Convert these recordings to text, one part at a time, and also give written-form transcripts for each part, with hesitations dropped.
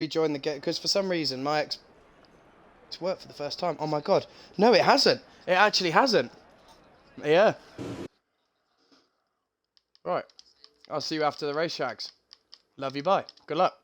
rejoin the game because for some reason my X worked for the first time. Oh my god. No, it hasn't. It actually hasn't. Yeah. Right. I'll see you after the race, Shags. Love you, bye. Good luck.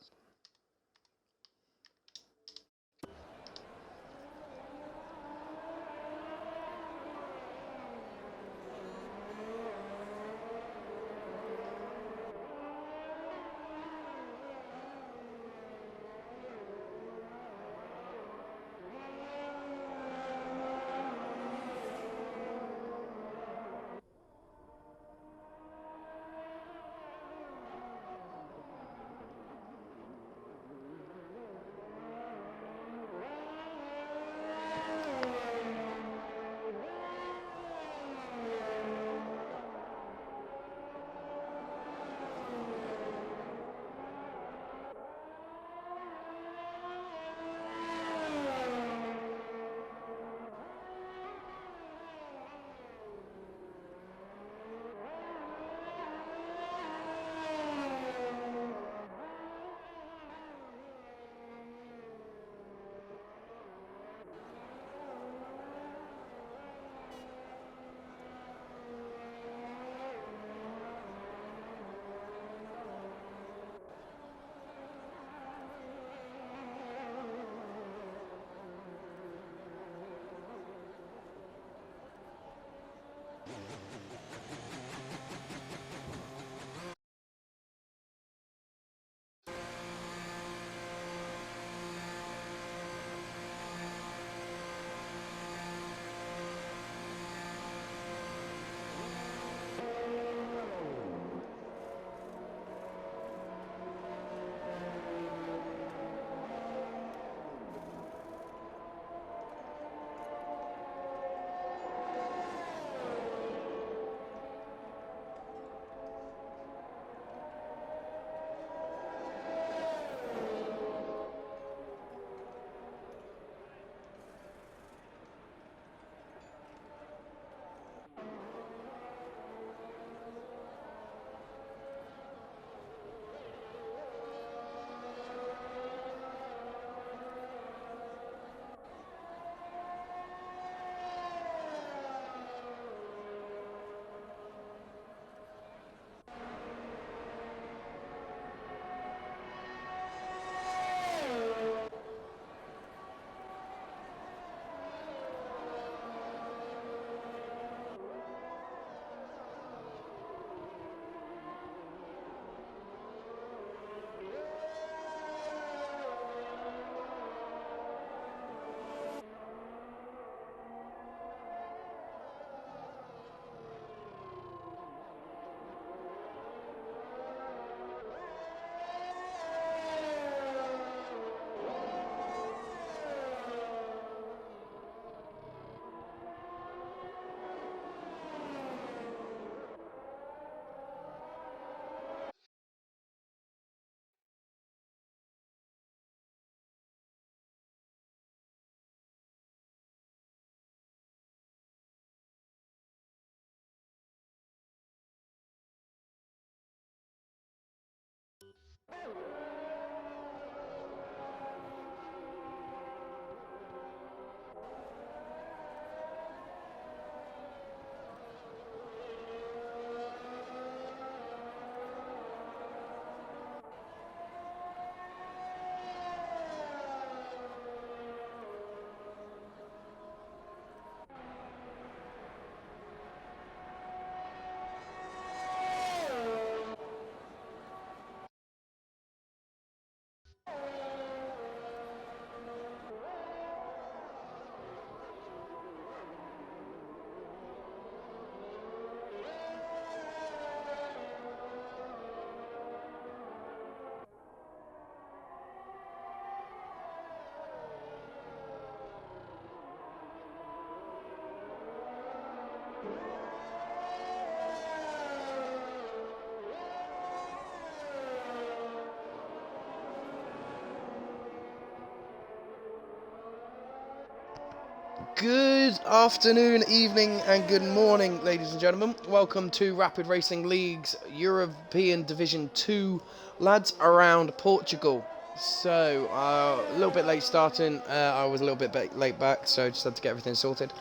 Good afternoon, evening, and good morning, ladies and gentlemen. Welcome to Rapid Racing League's European Division 2 Lads Around Portugal. So, a little bit late starting. I was a little bit late back, so just had to get everything sorted.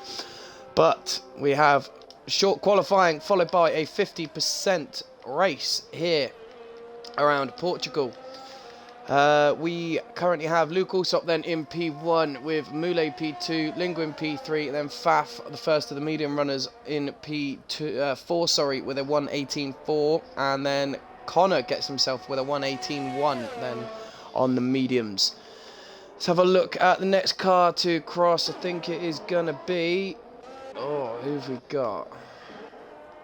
But we have short qualifying followed by a 50% race here around Portugal. We currently have Luke Alsop then in P1 with Mule P2, Lingo in P3, and then Faf, the first of the medium runners, in P4, sorry, with a 1:18.4, and then Connor gets himself with a 1:18.1 then on the mediums. Let's have a look at the next car to cross. I think it is going to be... Oh, who've we got?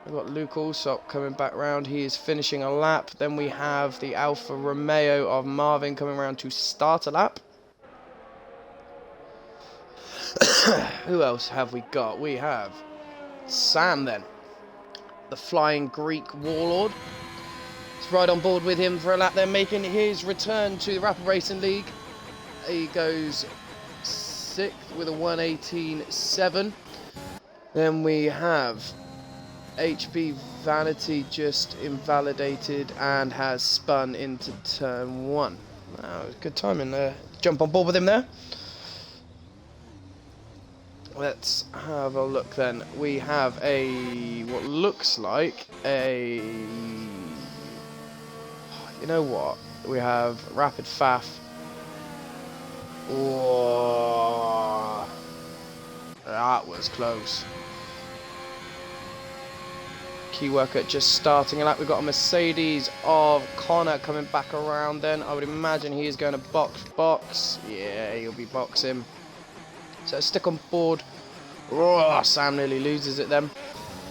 We've got Luke Alsop coming back round. He is finishing a lap. Then we have the Alfa Romeo of Marvin coming around to start a lap. Who else have we got? We have Sam then, the flying Greek warlord. Let's ride on board with him for a lap then, making his return to the Rapid Racing League. He goes 6th with a 1:18.7. Then we have HB Vanity just invalidated and has spun into turn 1. Wow, good timing there. Jump on board with him there. Let's have a look then. We have what looks like you know what? We have Rapid Faf. Oh, that was close. Key worker just starting a lap. We've got a Mercedes of Connor coming back around then. I would imagine he is going to box. Yeah, he'll be boxing. So stick on board. Oh, Sam nearly loses it then.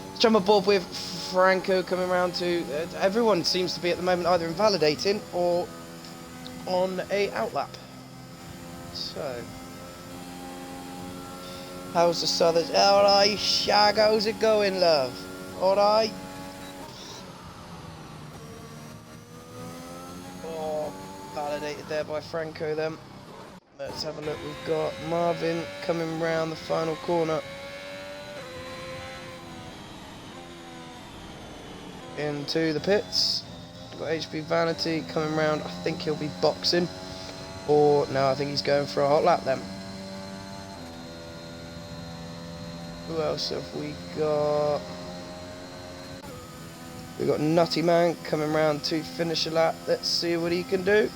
Let's jump on board with Franco coming around to... everyone seems to be at the moment either invalidating or on a outlap. So... how's the Southern... Alright, Shag, how's it going, love? Alright. Oh, validated there by Franco then. Let's have a look. We've got Marvin coming round the final corner. Into the pits. We've got HB Vanity coming round. I think he'll be boxing. Or, no, I think he's going for a hot lap then. Who else have we got? We've got Nutty Man coming round to finish a lap. Let's see what he can do.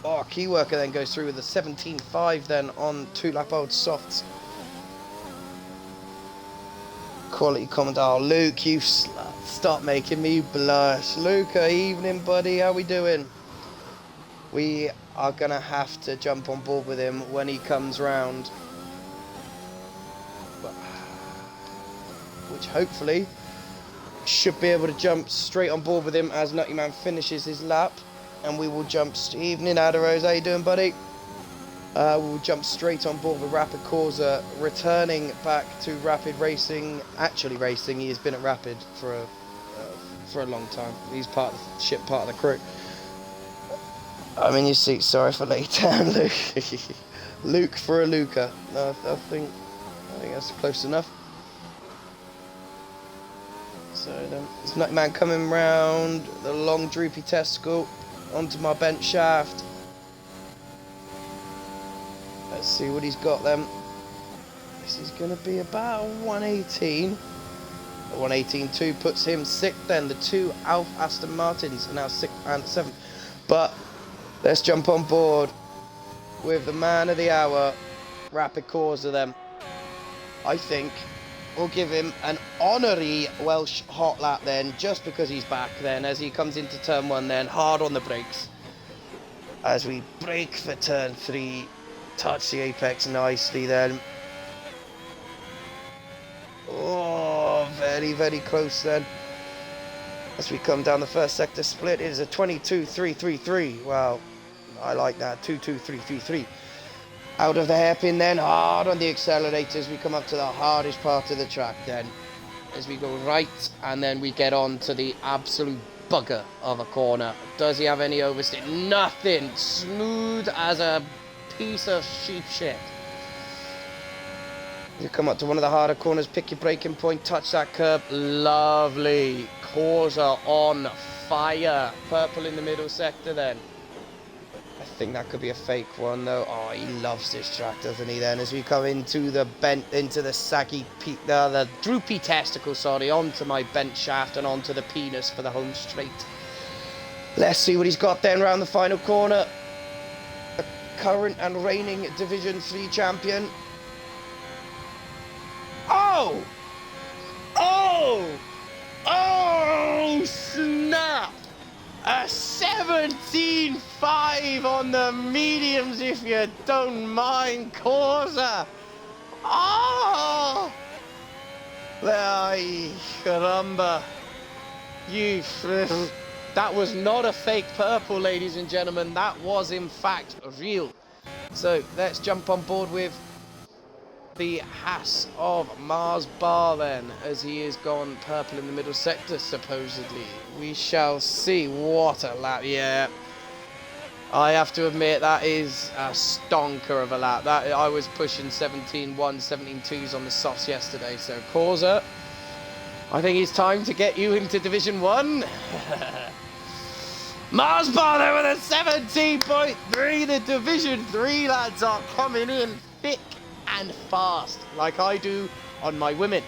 Oh, Key Worker then goes through with a 17.5 then on 2-lap-old softs. Quality comment. Oh, Luke, you stop making me blush. Luca, evening, buddy. How we doing? We are going to have to jump on board with him when he comes round. Which hopefully should be able to jump straight on board with him as Nutty Man finishes his lap. And we will jump... Evening, Adarose. How you doing, buddy? We'll jump straight on board with Rapid Corsa, returning back to Rapid Racing. Actually racing, he has been at Rapid for a long time. He's part of the ship, part of the crew. I'm in your seat. Sorry for late down, Luke. Luke for a Luca. No, I think that's close enough. So then, there's Nutty Man coming round the long droopy testicle onto my bench shaft. Let's see what he's got then. This is going to be about 118. The 118.2 puts him 6th then. The two Alfa Aston Martins are now 6th and 7th. But let's jump on board with the man of the hour, Rapid Corsa then. I think we'll give him an honorary Welsh hot lap then, just because he's back then, as he comes into turn 1 then, hard on the brakes. As we brake for turn 3, touch the apex nicely then. Oh, very, very close then. As we come down the first sector split, it is a 22.333. Wow, I like that, 22.333. Out of the hairpin then, hard on the accelerators. We come up to the hardest part of the track then. As we go right, and then we get on to the absolute bugger of a corner. Does he have any oversteer? Nothing. Smooth as a piece of sheep shit. You come up to one of the harder corners, pick your braking point, touch that curb. Lovely. Corsa on fire. Purple in the middle sector then. I think that could be a fake one though. Oh, he loves this track, doesn't he then? As we come into the saggy, the droopy testicle, sorry, onto my bent shaft and onto the penis for the home straight. Let's see what he's got then round the final corner. The current and reigning Division 3 champion. Oh! Oh! Oh, snap! A 17.5 on the mediums, if you don't mind, Corsa. Oh! Ay, caramba. That was not a fake purple, ladies and gentlemen. That was, in fact, real. So, let's jump on board with the Haas of Mars Bar then, as he is gone purple in the middle sector, supposedly. We shall see. What a lap. Yeah, I have to admit, that is a stonker of a lap. That I was pushing 17.1, 17.2s on the softs yesterday. So, Corsa, I think it's time to get you into Division 1. Mars Bar there with a 17.3. The Division 3 lads are coming in thick and fast, like I do on my women.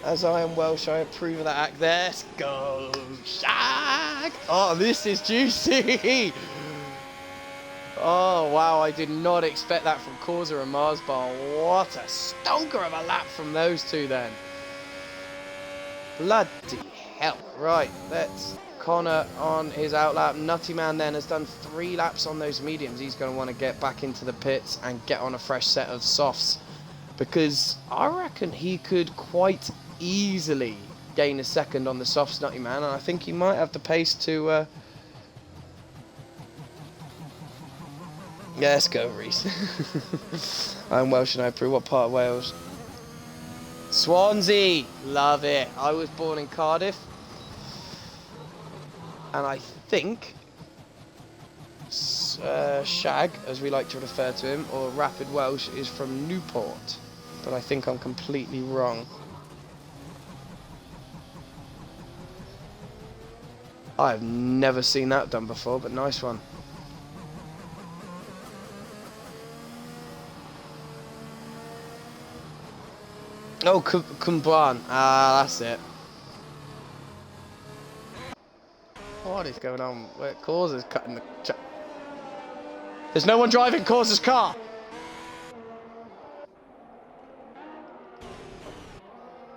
As I am Welsh, I approve of that act. Let's go, Shag! Oh, this is juicy! Oh, wow, I did not expect that from Corsa and Mars Bar. What a stonker of a lap from those two then. Bloody hell. Right, let's Connor on his outlap. Nutty Man then has done 3 laps on those mediums. He's going to want to get back into the pits and get on a fresh set of softs, because I reckon he could quite easily gain a second on the softs, Nutty Man, and I think he might have the pace to... Yeah, let's go, Reese. I'm Welsh and I approve. What part of Wales? Swansea. Love it. I was born in Cardiff. And I think Shag, as we like to refer to him, or Rapid Welsh, is from Newport. But I think I'm completely wrong. I've never seen that done before, but nice one. Oh, Cumban. Ah, that's it. What is going on? Where Corsa's cutting the... There's no one driving Corsa's car!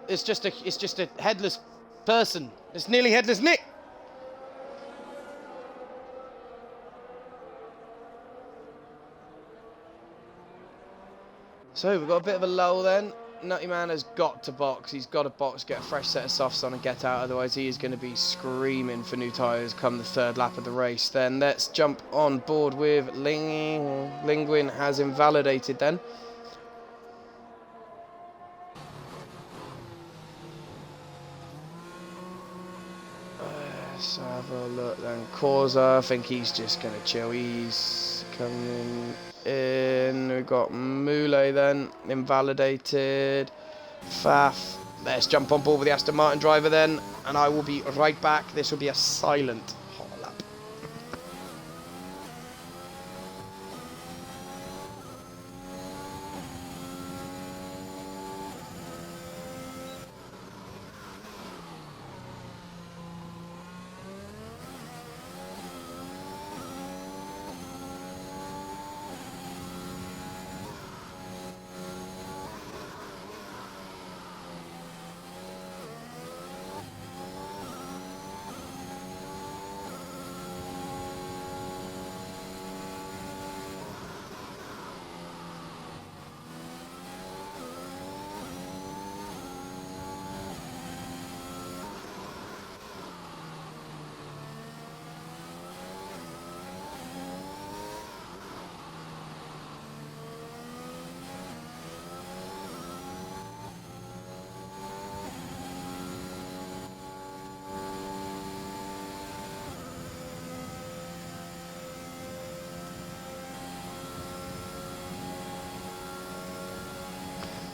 It's just a headless person. It's nearly headless Nick! So, we've got a bit of a lull then. Nutty Man has got to box. He's got to box, get a fresh set of softs on and get out. Otherwise, he is going to be screaming for new tyres come the 3rd lap of the race. Then let's jump on board with Linguin has invalidated then. Let's have a look then. Corsa, I think he's just going to chill. He's coming in. We've got Moulet then, invalidated. Faf. Let's jump on board with the Aston Martin driver then, and I will be right back. This will be a silent hot lap.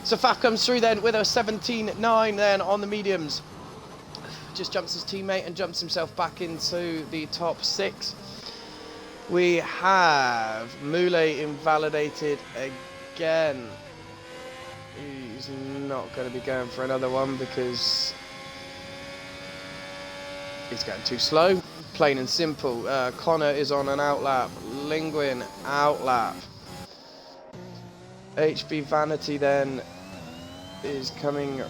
So Faf comes through then with a 17.9 then on the mediums. Just jumps his teammate and jumps himself back into the top 6. We have Moulet invalidated again. He's not going to be going for another one because he's going too slow. Plain and simple. Connor is on an outlap. Linguin outlap. HB Vanity then is coming.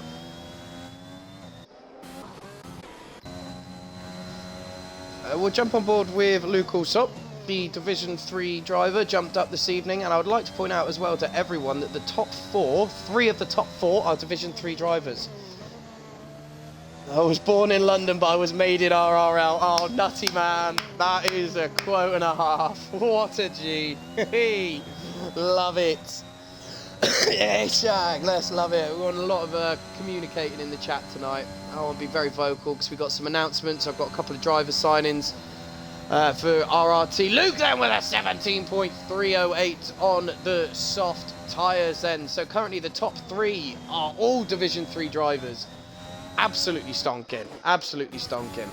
We'll jump on board with Luke Alsop, the Division 3 driver, jumped up this evening, and I would like to point out as well to everyone that the top 3 of the top 4 are Division 3 drivers. I was born in London, but I was made in RRL. Oh, nutty man, that is a quote and a half. What a G. Love it. Yeah, Shag, let's love it. We want a lot of communicating in the chat tonight. I want to be very vocal because we've got some announcements. I've got a couple of driver sign-ins for RRT. Luke then with a 17.308 on the soft tyres then. So currently the top 3 are all Division 3 drivers. Absolutely stonking. Absolutely stonking.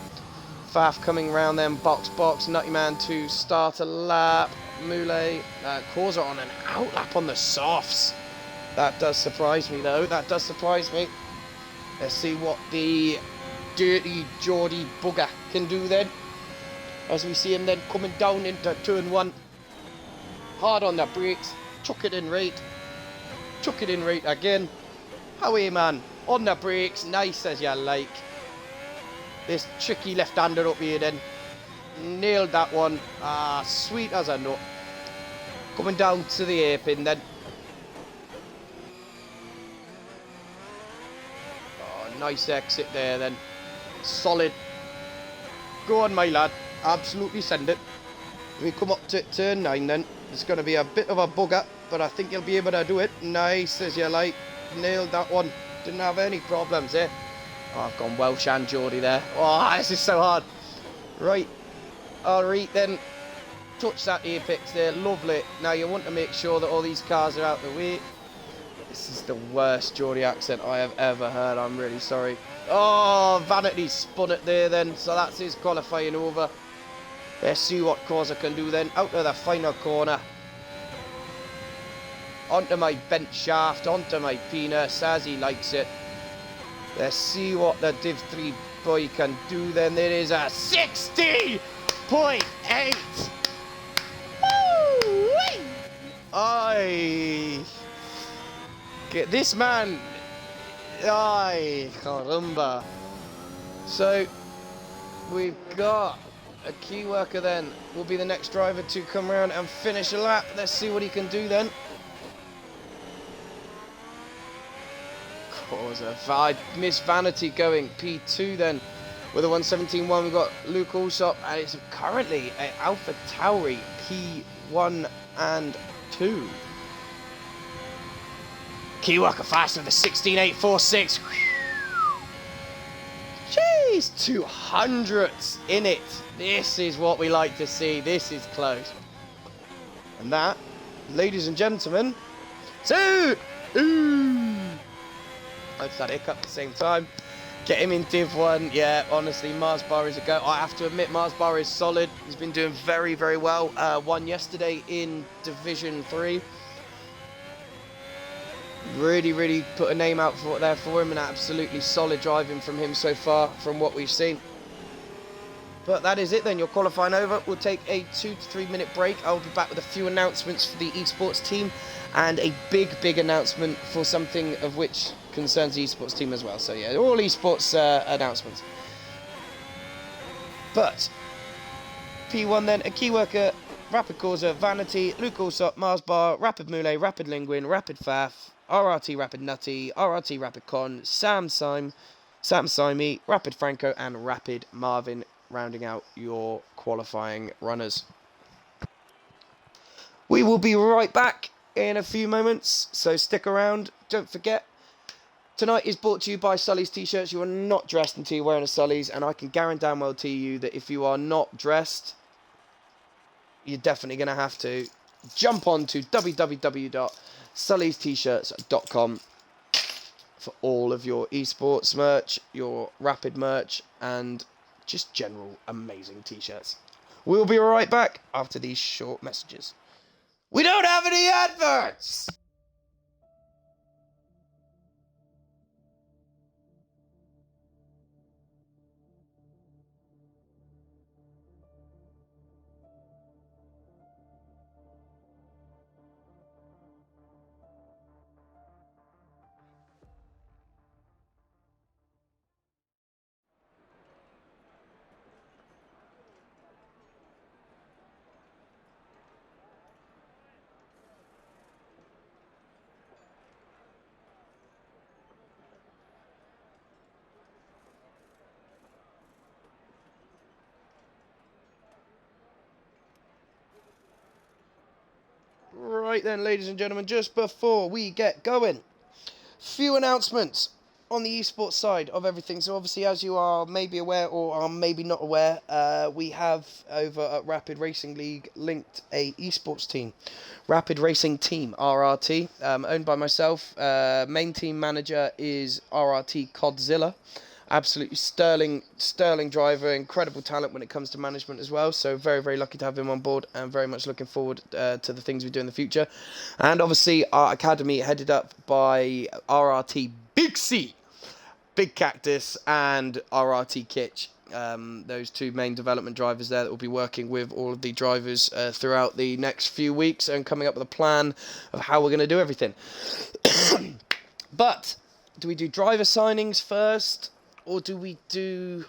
Faf coming round then, box, Nutty Man to start a lap. Moulet, Causa on an outlap on the softs. That does surprise me though, that does surprise me. Let's see what the dirty Geordie bugger can do then. As we see him then coming down into turn 1. Hard on the brakes, chuck it in right again. Away man, on the brakes, nice as you like. This tricky left-hander up here then. Nailed that one. Ah, sweet as a nut. Coming down to the hairpin then. Oh, nice exit there then. Solid. Go on, my lad. Absolutely send it. We come up to turn 9 then. It's going to be a bit of a bugger, but I think you'll be able to do it. Nice as you like. Nailed that one. Didn't have any problems there. Oh, I've gone Welsh and Geordie there. Oh, this is so hard. Right. Alright then. Touch that apex there. Lovely. Now you want to make sure that all these cars are out the way. This is the worst Geordie accent I have ever heard. I'm really sorry. Oh, Vanity spun it there then. So that's his qualifying over. Let's see what Causa can do then. Out of the final corner. Onto my bent shaft. Onto my penis as he likes it. Let's see what the Div 3 boy can do then. There is a 60.8. Woo-wee! Aye. Get this man. Aye, caramba. So we've got a key worker then. Will be the next driver to come around and finish a lap. Let's see what he can do then. Causa. Miss Vanity going P2 then. With a 117.1 we've got Luke Alsop, and it's currently an Alpha Tauri P1 and 2. Key worker fast with a 16.846. Jeez, 200s in it. This is what we like to see. This is close. And that, ladies and gentlemen, I just had a hiccup at the same time. Get him in Div 1. Yeah, honestly, Mars Bar is a go. I have to admit, Mars Bar is solid. He's been doing very, very well. Won yesterday in Division 3. Really put a name out there for him, and absolutely solid driving from him so far from what we've seen. But that is it then. You're qualifying over. We'll take a 2 to 3 minute break. I'll be back with a few announcements for the esports team and a big announcement for something of which concerns the esports team as well. So yeah, all esports announcements. But P1 then, a key worker, Rapid Causa, Vanity, Luke Alsop, Mars Bar, Rapid Moulet, Rapid Linguin, Rapid Faf, RRT Rapid Nutty, RRT Rapid Con, Sam Simey, Rapid Franco, and Rapid Marvin, rounding out your qualifying runners. We will be right back in a few moments, so stick around. Don't forget, tonight is brought to you by Sully's T-shirts. You are not dressed until you're wearing a Sully's, and I can guarantee damn well to you that if you are not dressed, you're definitely going to have to jump on to www.sullystshirts.com for all of your esports merch, your Rapid merch, and just general amazing t-shirts. We'll be right back after these short messages. We don't have any adverts! Right then, ladies and gentlemen, just before we get going, few announcements on the esports side of everything. So obviously, as you are maybe aware or are maybe not aware, we have over at Rapid Racing League linked a esports team, Rapid Racing Team RRT, owned by myself. Main team manager is RRT Codzilla. Absolutely sterling driver, incredible talent when it comes to management as well. So very, very lucky to have him on board, and very much looking forward to the things we do in the future. And obviously our academy headed up by RRT Big C, Big Cactus, and RRT Kitch. Those two main development drivers there that will be working with all of the drivers throughout the next few weeks and coming up with a plan of how we're going to do everything. But do we do driver signings first? Or do we do...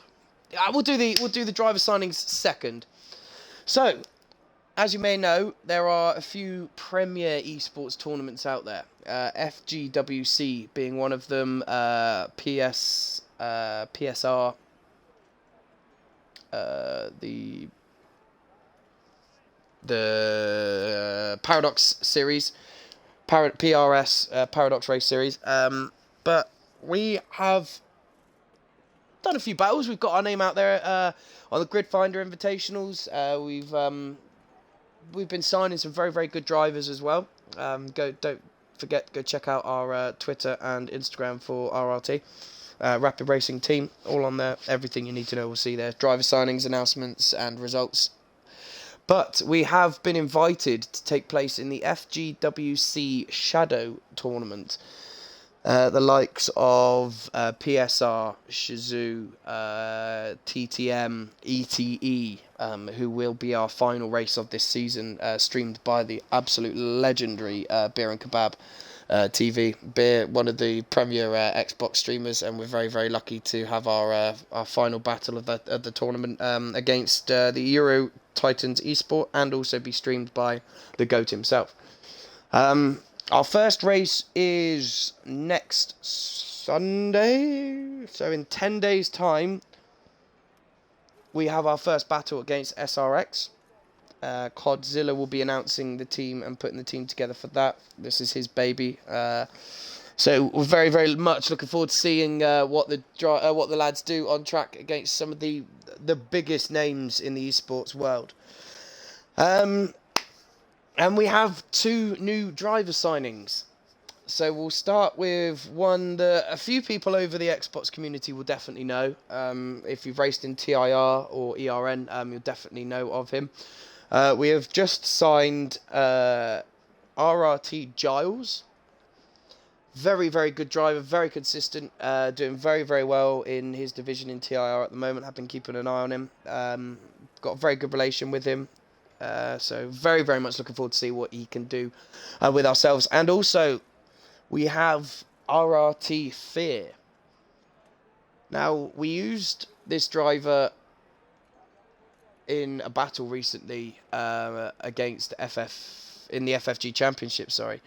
we'll do the driver signings second. So, as you may know, there are a few premier esports tournaments out there. FGWC being one of them. PSR. The Paradox series. PRS, Paradox Race Series. But we have done a few battles. We've got our name out there on the Grid Finder Invitationals. We've been signing some very, very good drivers as well. Don't forget, go check out our Twitter and Instagram for RRT, Rapid Racing Team, all on there. Everything you need to know we'll see there. Driver signings, announcements, and results. But we have been invited to take place in the FGWC Shadow Tournament. The likes of PSR, Shazoo, TTM, ETE, who will be our final race of this season, streamed by the absolute legendary Beer and Kebab TV. Beer, one of the premier Xbox streamers, and we're very, very lucky to have our final battle of the tournament against the Euro Titans eSport, and also be streamed by the GOAT himself. Our first race is next Sunday, so in 10 days' time, we have our first battle against SRX. Codzilla will be announcing the team and putting the team together for that. This is his baby. So we're very, very much looking forward to seeing what the lads do on track against some of the biggest names in the esports world. And we have two new driver signings. So we'll start with one that a few people over the Xbox community will definitely know. If you've raced in TIR or ERN, you'll definitely know of him. We have just signed RRT Giles. Very, very good driver, very consistent, doing very, very well in his division in TIR at the moment. I've been keeping an eye on him. Got a very good relation with him. So very, very much looking forward to see what he can do with ourselves. And also, we have RRT Fear. Now, we used this driver in a battle recently against in the FFG Championship, sorry.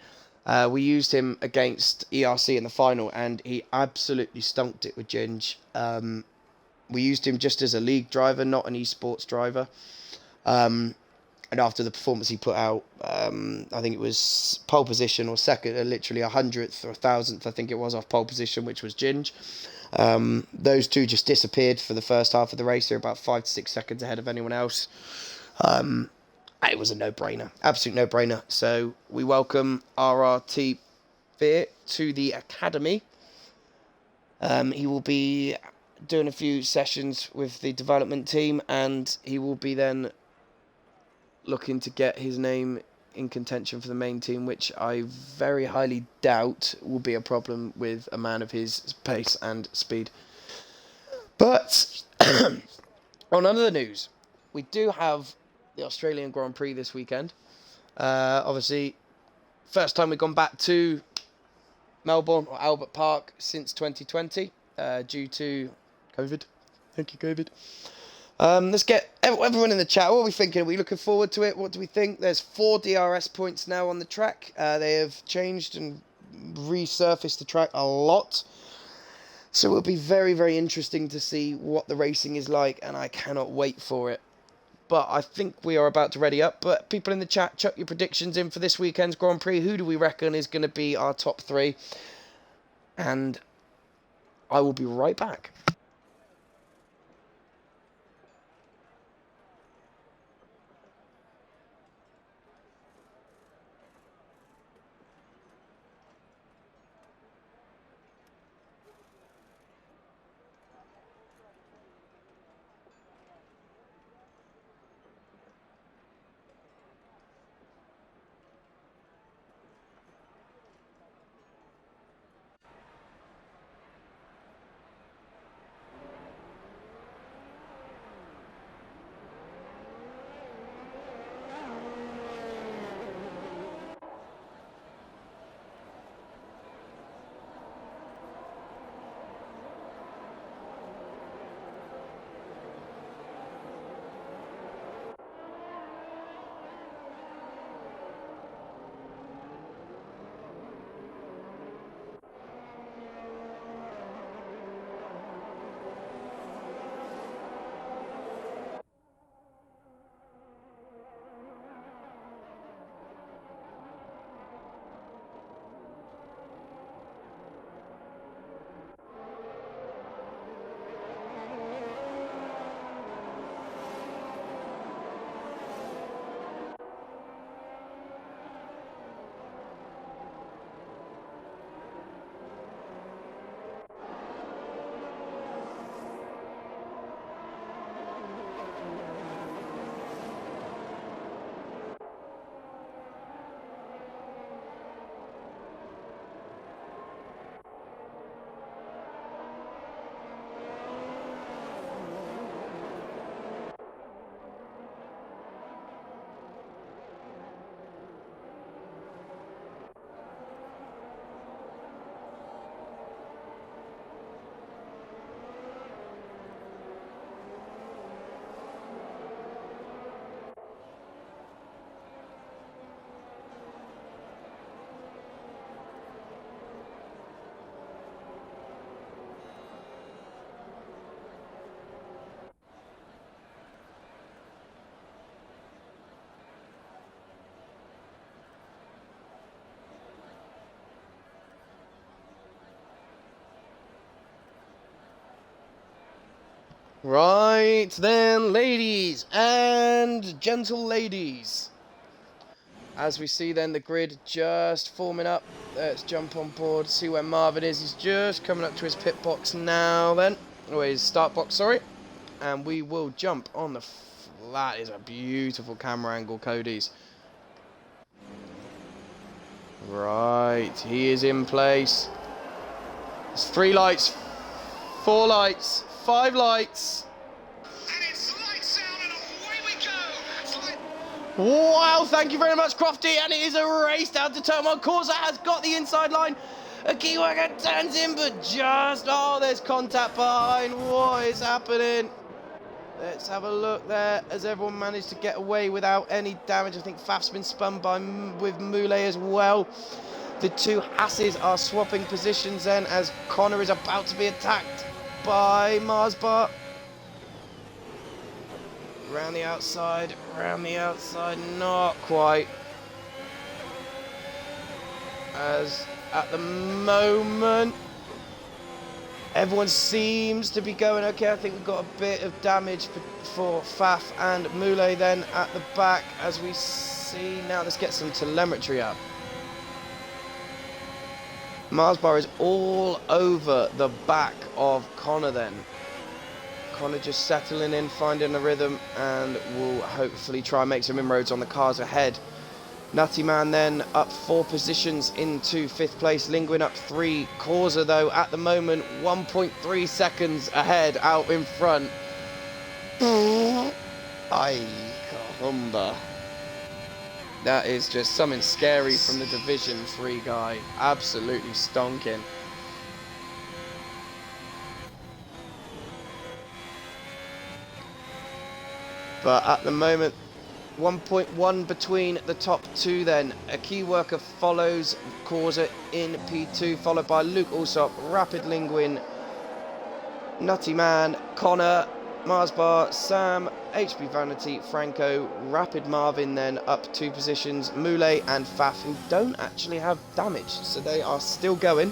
We used him against ERC in the final, and he absolutely stomped it with Ginge. We used him just as a league driver, not an esports driver. And after the performance he put out, I think it was pole position or second, literally 100th or 1000th, I think it was, off pole position, which was Ginge. Those two just disappeared for the first half of the race. They're about 5 to 6 seconds ahead of anyone else. It was a no-brainer, absolute no-brainer. So we welcome RRT Fear to the academy. He will be doing a few sessions with the development team, and he will be then looking to get his name in contention for the main team, which I very highly doubt will be a problem with a man of his pace and speed. But on other news, we do have the Australian Grand Prix this weekend. Obviously, first time we've gone back to Melbourne or Albert Park since 2020 due to COVID. Thank you, COVID. Let's get everyone in the chat. What are we thinking? Are we looking forward to it? What do we think? There's 4 DRS points now on the track. They have changed and resurfaced the track a lot. So it'll be very, very interesting to see what the racing is like, and I cannot wait for it. But I think we are about to ready up. But people in the chat, chuck your predictions in for this weekend's Grand Prix. Who do we reckon is going to be our top 3? And I will be right back. Right then, ladies and gentle ladies. As we see then the grid just forming up. Let's jump on board, see where Marvin is. He's just coming up to his pit box now then. Oh, his start box, sorry. And we will jump on the... That is a beautiful camera angle, Cody's. Right, he is in place. There's 3 lights, 4 lights, 5 lights. And it's lights out and away we go. Wow, thank you very much, Crofty. And it is a race down to turn 1. Corsa has got the inside line. A Keywagon turns in, but just... Oh, there's contact behind. What is happening? Let's have a look there. Has everyone managed to get away without any damage? I think Faf's been spun by with Moulet as well. The 2 Hasses are swapping positions then as Connor is about to be attacked by Marsbar. Round the outside, not quite. As at the moment, everyone seems to be going okay. I think we've got a bit of damage for Faf and Moulet then at the back as we see. Now let's get some telemetry up. Marsbar is all over the back of Connor then. Connor just settling in, finding a rhythm, and will hopefully try and make some inroads on the cars ahead. Nutty Man then up 4 positions into 5th place. Linguin up 3. Causa though at the moment 1.3 seconds ahead out in front. Ay, caramba. That is just something scary from the Division 3 guy. Absolutely stonking. But at the moment, 1.1 between the top 2 then. A key worker follows Causa in P2, followed by Luke Alsop, Rapid Linguin, Nutty Man, Connor, Marsbar, Sam, HB Vanity, Franco, Rapid Marvin then up 2 positions, Moulet and Faf, who don't actually have damage, so they are still going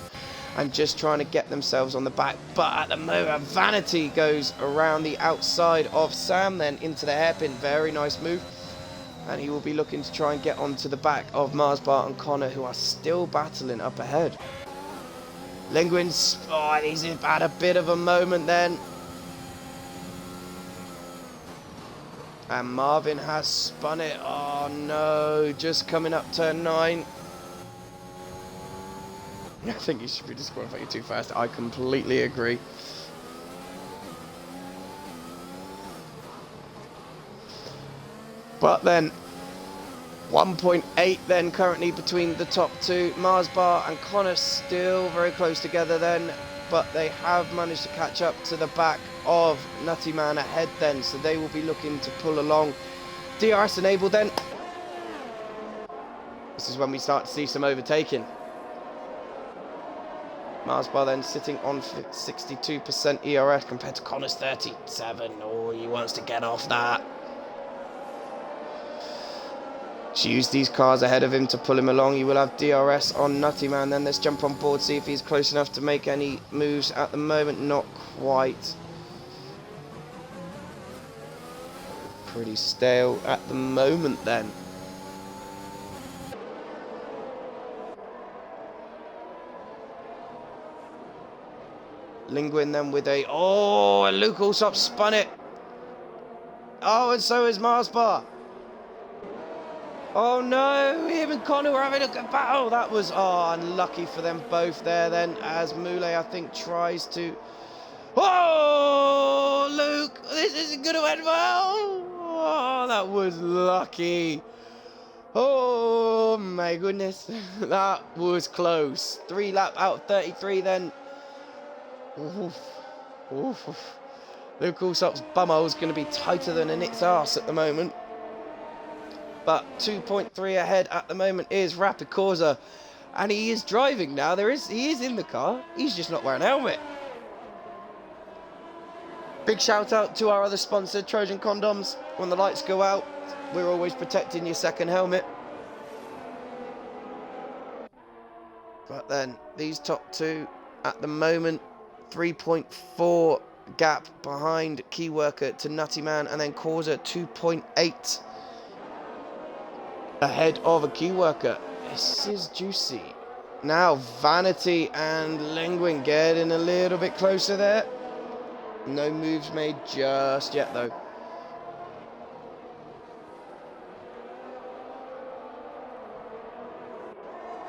and just trying to get themselves on the back. But at the moment, Vanity goes around the outside of Sam then into the hairpin. Very nice move. And he will be looking to try and get onto the back of Marsbar and Connor, who are still battling up ahead. Linguin's, oh, he's had a bit of a moment then. And Marvin has spun it. Oh no, just coming up turn 9. I think he should be disqualified too fast. I completely agree. But then 1.8 then currently between the top 2. Marsbar and Connor still very close together then, but they have managed to catch up to the back of Nutty Man ahead then, so they will be looking to pull along. DRS enabled then. This is when we start to see some overtaking. Marsbar then sitting on 62% ERS compared to Connor's 37. Oh, he wants to get off that. Use these cars ahead of him to pull him along. You will have DRS on Nutty Man. Then let's jump on board, see if he's close enough to make any moves. At the moment, not quite. Pretty stale at the moment then. Linguin then with a... Oh, and Luke Alsop spun it. Oh, and so is Marsbar. Oh no, him and Connor were having a good battle. That was unlucky for them both there then, as Moulet, I think, tries to... Oh, Luke, this isn't going to end well. Oh, that was lucky. Oh my goodness, that was close. 3 lap out of 33 then. Oof. Oof. Luke Alsop's bumhole is going to be tighter than a Nick's arse at the moment. But 2.3 ahead at the moment is Rapid Causa, and he is driving now. He is in the car. He's just not wearing a helmet. Big shout out to our other sponsor, Trojan Condoms. When the lights go out, we're always protecting your second helmet. But then these top 2 at the moment, 3.4 gap behind Key Worker to Nutty Man, and then Causa 2.8. ahead of a Key Worker. This is juicy. Now Vanity and Linguin getting a little bit closer there. No moves made just yet though.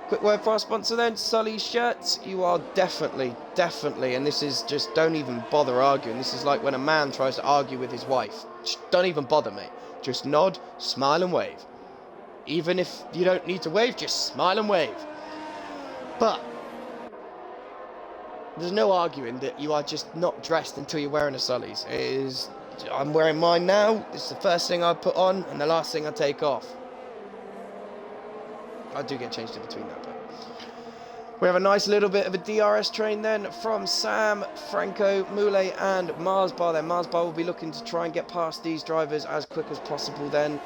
Quick word for our sponsor then, Sully's Shirts. You are definitely, and this is just, don't even bother arguing. This is like when a man tries to argue with his wife. Just don't even bother, mate. Just nod, smile and wave. Even if you don't need to wave, just smile and wave. But there's no arguing that you are just not dressed until you're wearing a Sully's. I'm wearing mine now. It's the first thing I put on and the last thing I take off. I do get changed in between that, but we have a nice little bit of a DRS train then from Sam, Franco, Moulet and Marsbar. Then Marsbar will be looking to try and get past these drivers as quick as possible then.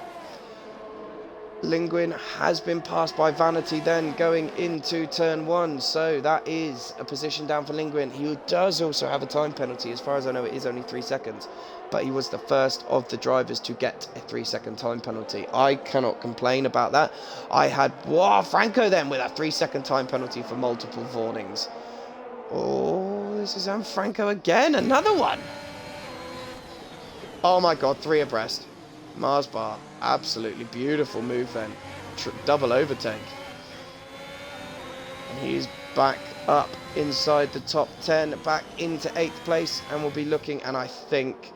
Linguin has been passed by Vanity then going into turn 1, so that is a position down for Linguin. He does also have a time penalty. As far as I know, it is only 3 seconds, but he was the first of the drivers to get a 3-second time penalty. I cannot complain about that. I had Franco then with a 3-second time penalty for multiple warnings. Oh, this is Franco again, another one. Oh my god, 3 abreast. Mars bar, absolutely beautiful move then. Double overtake. And he's back up inside the top 10, back into 8th place, and we'll be looking, and I think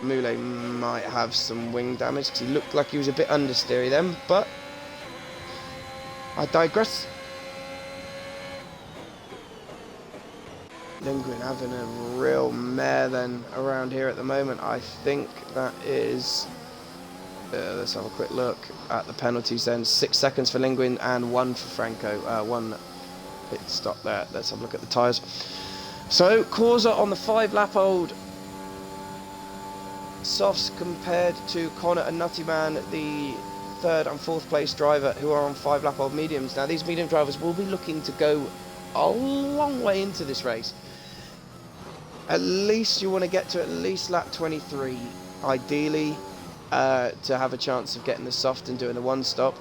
Moulet might have some wing damage, because he looked like he was a bit understeery then, but I digress. Linguin having a real mare then around here at the moment. I think that is... let's have a quick look at the penalties then. 6 seconds for Linguin and 1 for Franco. 1 pit stop there. Let's have a look at the tyres. So, Corsa on the 5-lap-old softs compared to Connor and Nutty Man, the 3rd and 4th place driver, who are on 5-lap-old mediums. Now, these medium drivers will be looking to go a long way into this race. At least you want to get to at least lap 23, ideally, to have a chance of getting the soft and doing the 1-stop.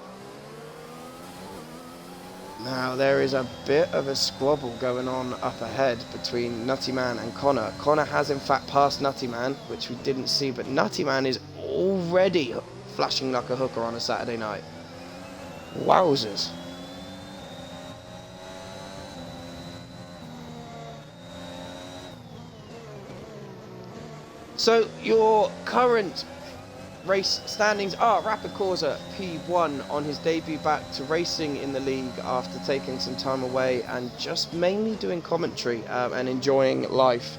Now, there is a bit of a squabble going on up ahead between Nutty Man and Connor. Connor has, in fact, passed Nutty Man, which we didn't see, but Nutty Man is already flashing like a hooker on a Saturday night. Wowzers. So, your current race standings are Rapid Corsa P1 on his debut back to racing in the league after taking some time away and just mainly doing commentary and enjoying life.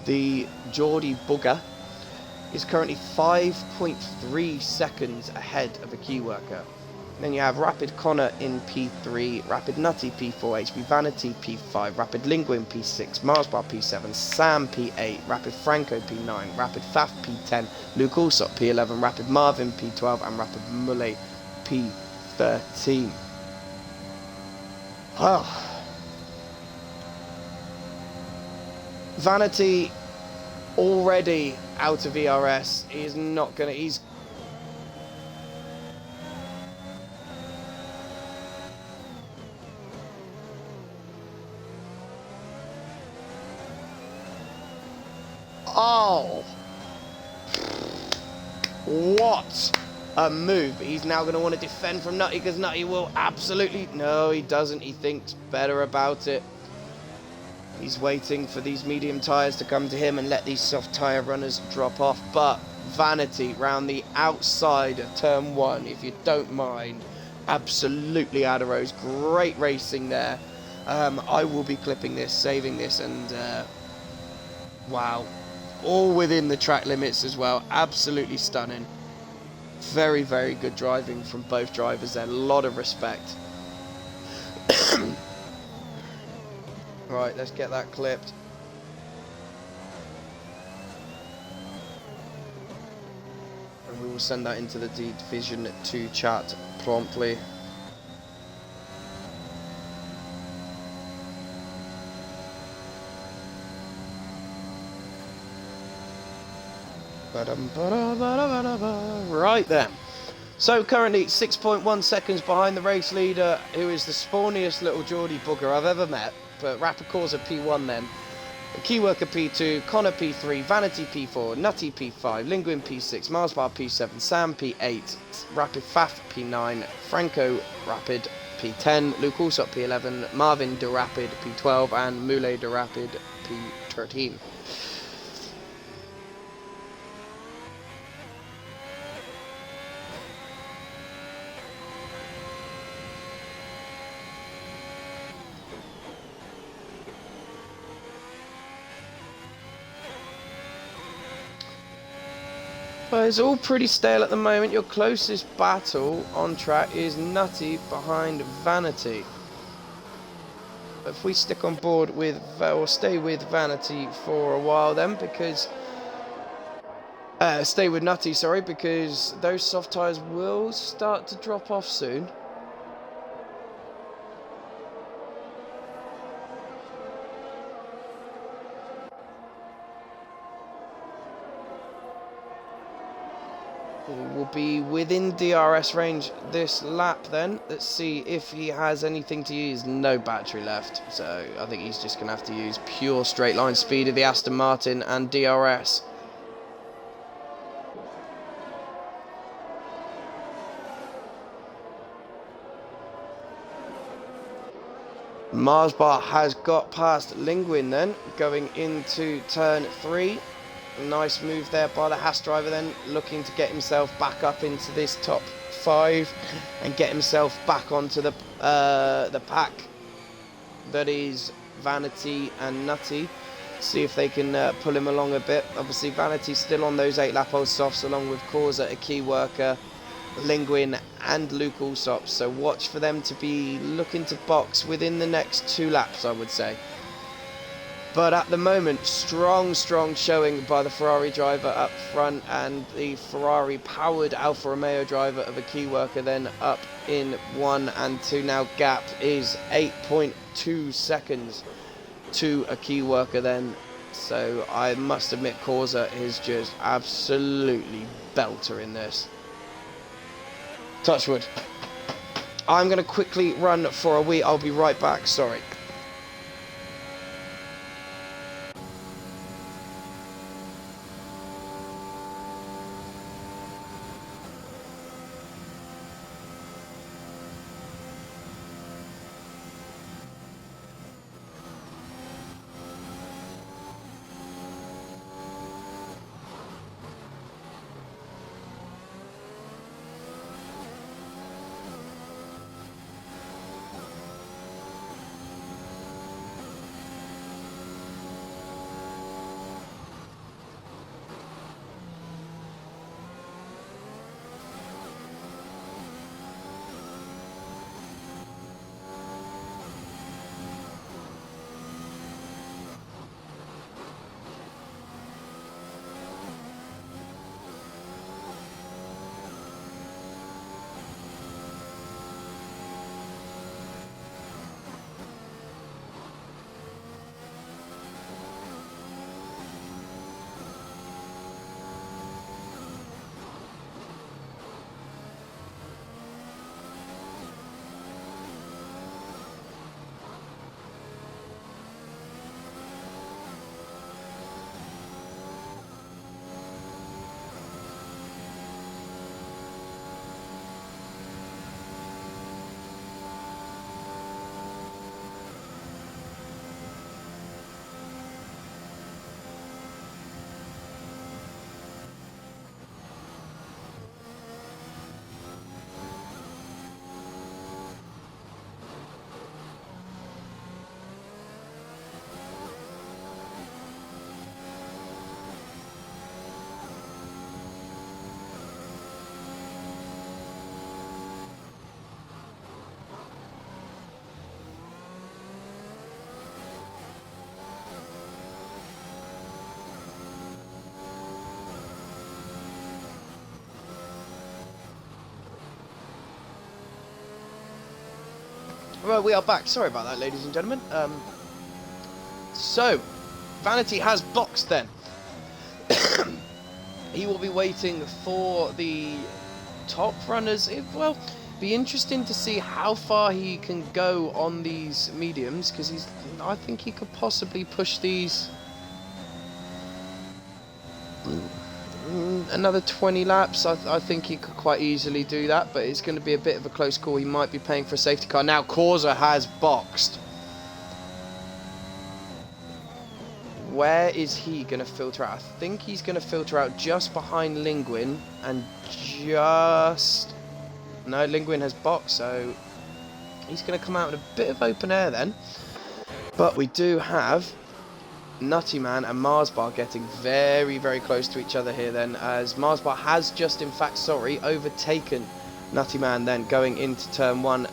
The Geordie Bugger is currently 5.3 seconds ahead of a key worker. Then you have Rapid Connor in P3, Rapid Nutty P4, HB Vanity P5, Rapid Linguin P6, Marsbar P7, Sam P8, Rapid Franco P9, Rapid Faf P10, Luke Alsop P11, Rapid Marvin P12, and Rapid Mullet P13. Oh. Vanity already out of ERS. He's not going to... Oh, what a move. He's now going to want to defend from Nutty because Nutty will absolutely... No, he doesn't. He thinks better about it. He's waiting for these medium tyres to come to him and let these soft tyre runners drop off. But Vanity round the outside of turn 1, if you don't mind. Absolutely Adaros. Great racing there. I will be clipping this, saving this, and wow. All within the track limits as well. Absolutely stunning. Very, very good driving from both drivers there. A lot of respect. Right, let's get that clipped. And we will send that into the Division 2 chat promptly. Right then. So currently 6.1 seconds behind the race leader, who is the spawniest little Geordie bugger I've ever met. But Rapid Corsa P1 then. Keyworker P2, Connor P3, Vanity P4, Nutty P5, Linguin P6, Marsbar P7, Sam P8, Rapid Faf P9, Franco Rapid P10, Luke Alsop P11, Marvin de Rapid P12, and Moulet de Rapid P13. Well, it's all pretty stale at the moment. Your closest battle on track is Nutty behind Vanity. If we stick on board with, or stay with Vanity for a while then, because Stay with Nutty, sorry, because those soft tyres will start to drop off soon. Will be within DRS range this lap then. Let's see if he has anything to use. No battery left, so I think he's just going to have to use pure straight line speed of the Aston Martin and DRS. Mars Bar has got past Linguin then, going into turn 3. Nice move there by the Haas driver then, looking to get himself back up into this top 5 and get himself back onto the pack that is Vanity and Nutty. See if they can pull him along a bit. Obviously Vanity's still on those 8-lap-old softs along with Causa, a key worker, Linguin and Luke Alsop. So watch for them to be looking to box within the next 2 laps, I would say. But at the moment, strong showing by the Ferrari driver up front, and the Ferrari-powered Alfa Romeo driver of a key worker then up in 1 and 2. Now gap is 8.2 seconds to a key worker then. So I must admit, Causa is just absolutely belter in this. Touchwood. I'm going to quickly run for a wee. I'll be right back, sorry. Well, we are back. Sorry about that, ladies and gentlemen. So, Vanity has boxed then. He will be waiting for the top runners. It will be interesting to see how far he can go on these mediums, because I think he could possibly push these another 20 laps. I think he could quite easily do that, but it's going to be a bit of a close call. He might be paying for a safety car. Now Causa has boxed. Where is he going to filter out? I think he's going to filter out just behind Linguin and just... No, Linguin has boxed, so he's going to come out in a bit of open air then. But we do have Nutty Man and Mars Bar getting very close to each other here then, as Mars Bar has just in fact overtaken Nutty Man then going into turn 1.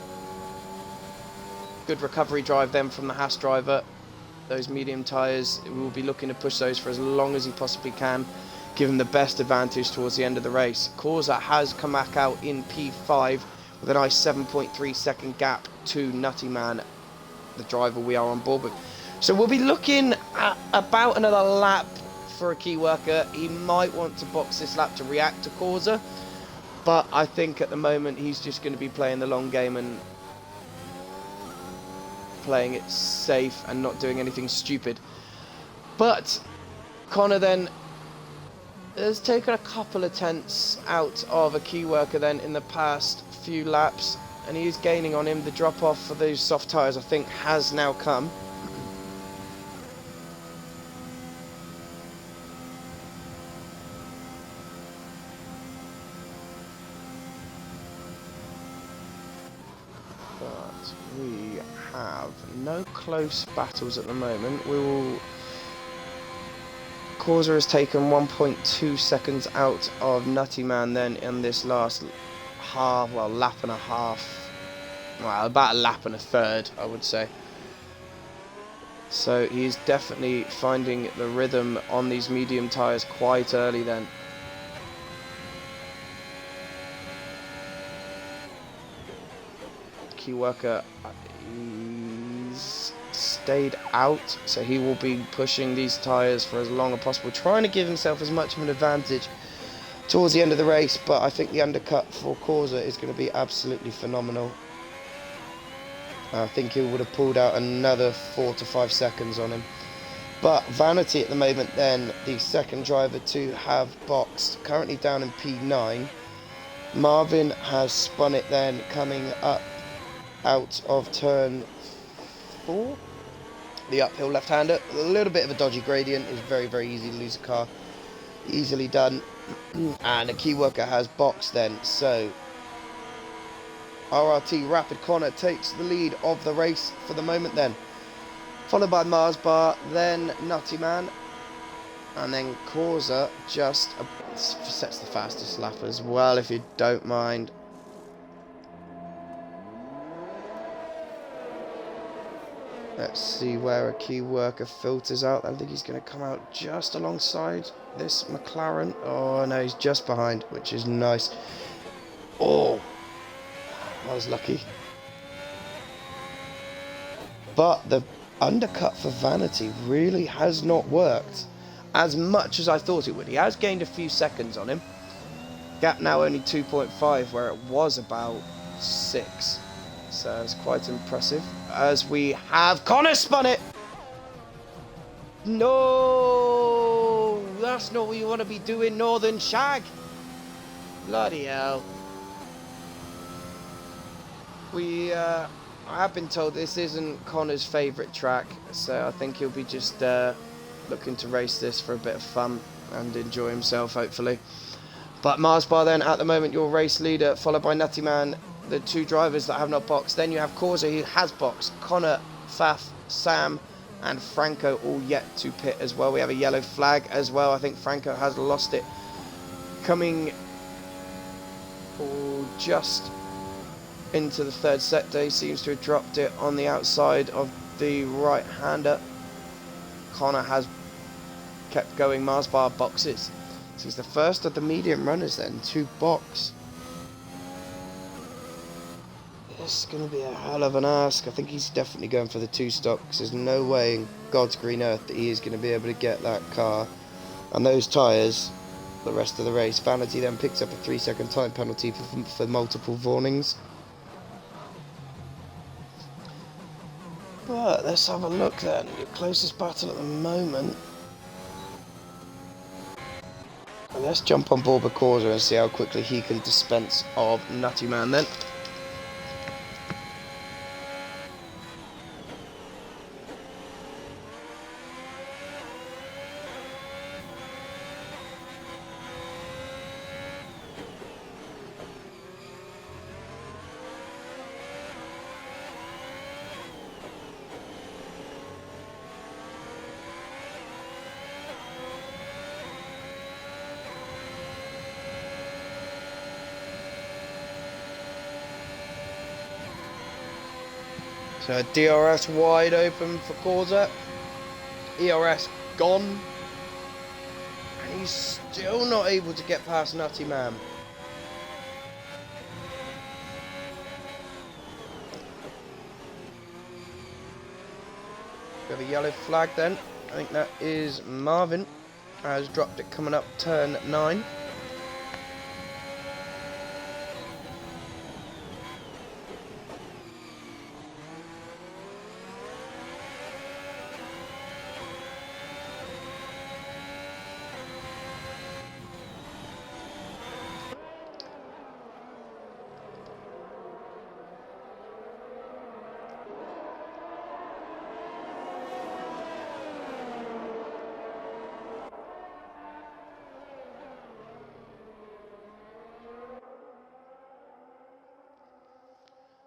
Good recovery drive then from the Haas driver. Those medium tyres, we will be looking to push those for as long as he possibly can. give him the best advantage towards the end of the race. Corsa has come back out in P5 with a nice 7.3 second gap to Nutty Man, the driver we are on board with. So we'll be looking at about another lap for a key worker. He might want to box this lap to react to Corsa, but I think at the moment he's just going to be playing the long game and playing it safe and not doing anything stupid. But Connor then has taken a couple of tenths out of a key worker then in the past few laps, and he is gaining on him. The drop off for those soft tyres I think has now come. But we have no close battles at the moment. Corsa has taken 1.2 seconds out of Nutty Man then in this last lap and a half. Well, about a lap and a third, I would say. So he's definitely finding the rhythm on these medium tyres quite early then. Key worker, he's stayed out, so he will be pushing these tyres for as long as possible, trying to give himself as much of an advantage towards the end of the race. But I think the undercut for Corsa is going to be absolutely phenomenal. I think he would have pulled out another 4 to 5 seconds on him. But Vanity at the moment then, the second driver to have boxed, currently down in P9. Marvin has spun it then, coming up out of turn 4. The uphill left-hander, a little bit of a dodgy gradient, is very, very easy to lose a car. Easily done. And a key worker has boxed then, so RRT Rapid Connor takes the lead of the race for the moment then. Followed by Mars Bar, then Nutty Man, and then Corsa just sets the fastest lap as well, if you don't mind. Let's see where a key worker filters out. I think he's going to come out just alongside this McLaren. Oh no, he's just behind, which is nice. Oh, I was lucky. But the undercut for Vanity really has not worked as much as I thought it would. He has gained a few seconds on him. Gap now only 2.5, where it was about 6. So it's quite impressive. As we have Connor spun it. No, that's not what you want to be doing, Northern Shag. Bloody hell. I have been told this isn't Connor's favourite track, so I think he'll be just looking to race this for a bit of fun and enjoy himself, hopefully. But Mars Bar then, at the moment, your race leader, followed by Nutty Man, the two drivers that have not boxed. Then you have Corsa, who has boxed. Connor, Faf, Sam, and Franco all yet to pit as well. We have a yellow flag as well. I think Franco has lost it. Coming just into the third sector, he seems to have dropped it on the outside of the right-hander. Connor has kept going. Mars Bar boxes. So he's the first of the medium runners then to box. It's going to be a hell of an ask. I think he's definitely going for the 2 stock, because there's no way in God's green earth that he is going to be able to get that car and those tyres the rest of the race. Vanity then picks up a 3-second time penalty for multiple warnings. But let's have a look then. Your closest battle at the moment. And let's jump on board with Corsa and see how quickly he can dispense of Nutty Man then. So DRS wide open for Corsa. ERS gone. And He's still not able to get past Nutty Man. We have a yellow flag then. I think that is Marvin. Has dropped it coming up turn 9.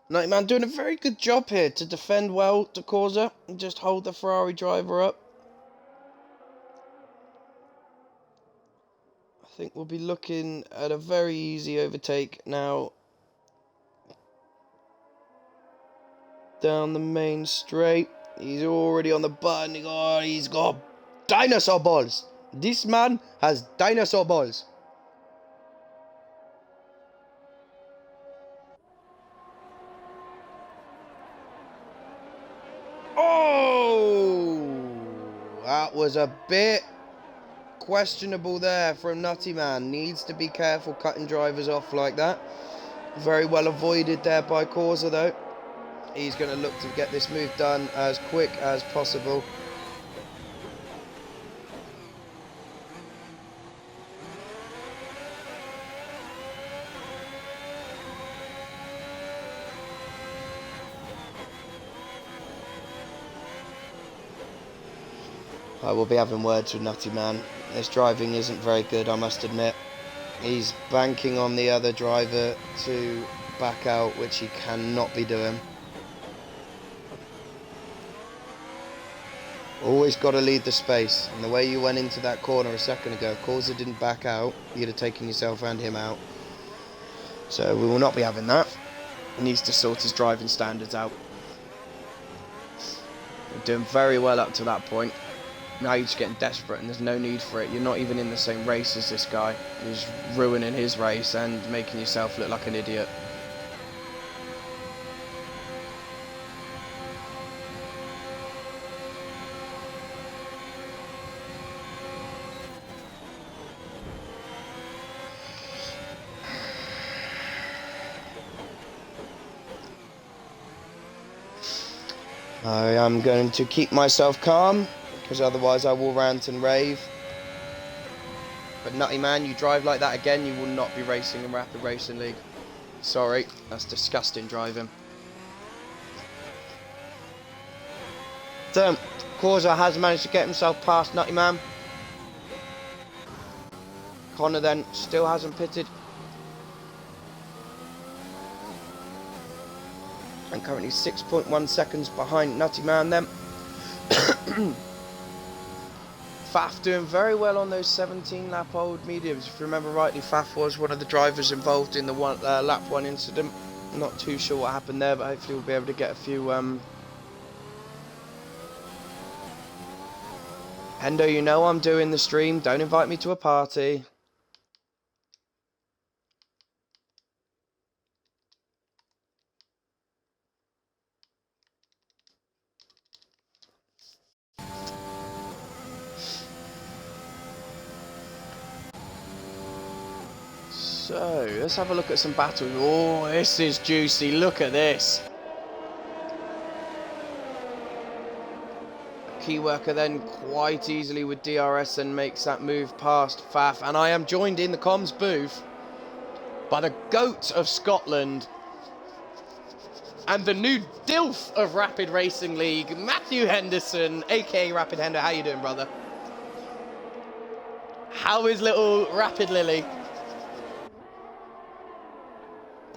Nightman doing a very good job here to defend well to Corsa and just hold the Ferrari driver up. I think we'll be looking at a very easy overtake now down the main straight. He's already on the button. Oh, he's got dinosaur balls. This man has dinosaur balls. Oh, that was a bit questionable there from Nutty Man. Needs to be careful cutting drivers off like that. Very well avoided there by Corsa though. He's going to look to get this move done as quick as possible. I will be having words with Nutty Man. This driving isn't very good, I must admit. He's banking on the other driver to back out, which he cannot be doing. Always got to lead the space. And the way you went into that corner a second ago, if Corsa didn't back out, you'd have taken yourself and him out. So we will not be having that. He needs to sort his driving standards out. We're doing very well up to that point. Now you're just getting desperate and there's no need for it. You're not even in the same race as this guy. You're just ruining his race and making yourself look like an idiot. I am going to keep myself calm, because otherwise I will rant and rave. But Nutty Man, you drive like that again, you will not be racing in Rapid Racing League. Sorry, that's disgusting driving. So, Corsa has managed to get himself past Nutty Man. Connor then still hasn't pitted. And currently 6.1 seconds behind Nutty Man then. Faf doing very well on those 17 lap old mediums. If you remember rightly, Faf was one of the drivers involved in the lap 1 incident. Not too sure what happened there, but hopefully we'll be able to get a few... Hendo, you know I'm doing the stream. Don't invite me to a party. So, let's have a look at some battles. Oh, this is juicy. Look at this. Key worker then quite easily with DRS and makes that move past Faf. And I am joined in the comms booth by the GOAT of Scotland and the new DILF of Rapid Racing League, Matthew Henderson, aka Rapid Hendo. How you doing, brother? How is little Rapid Lily?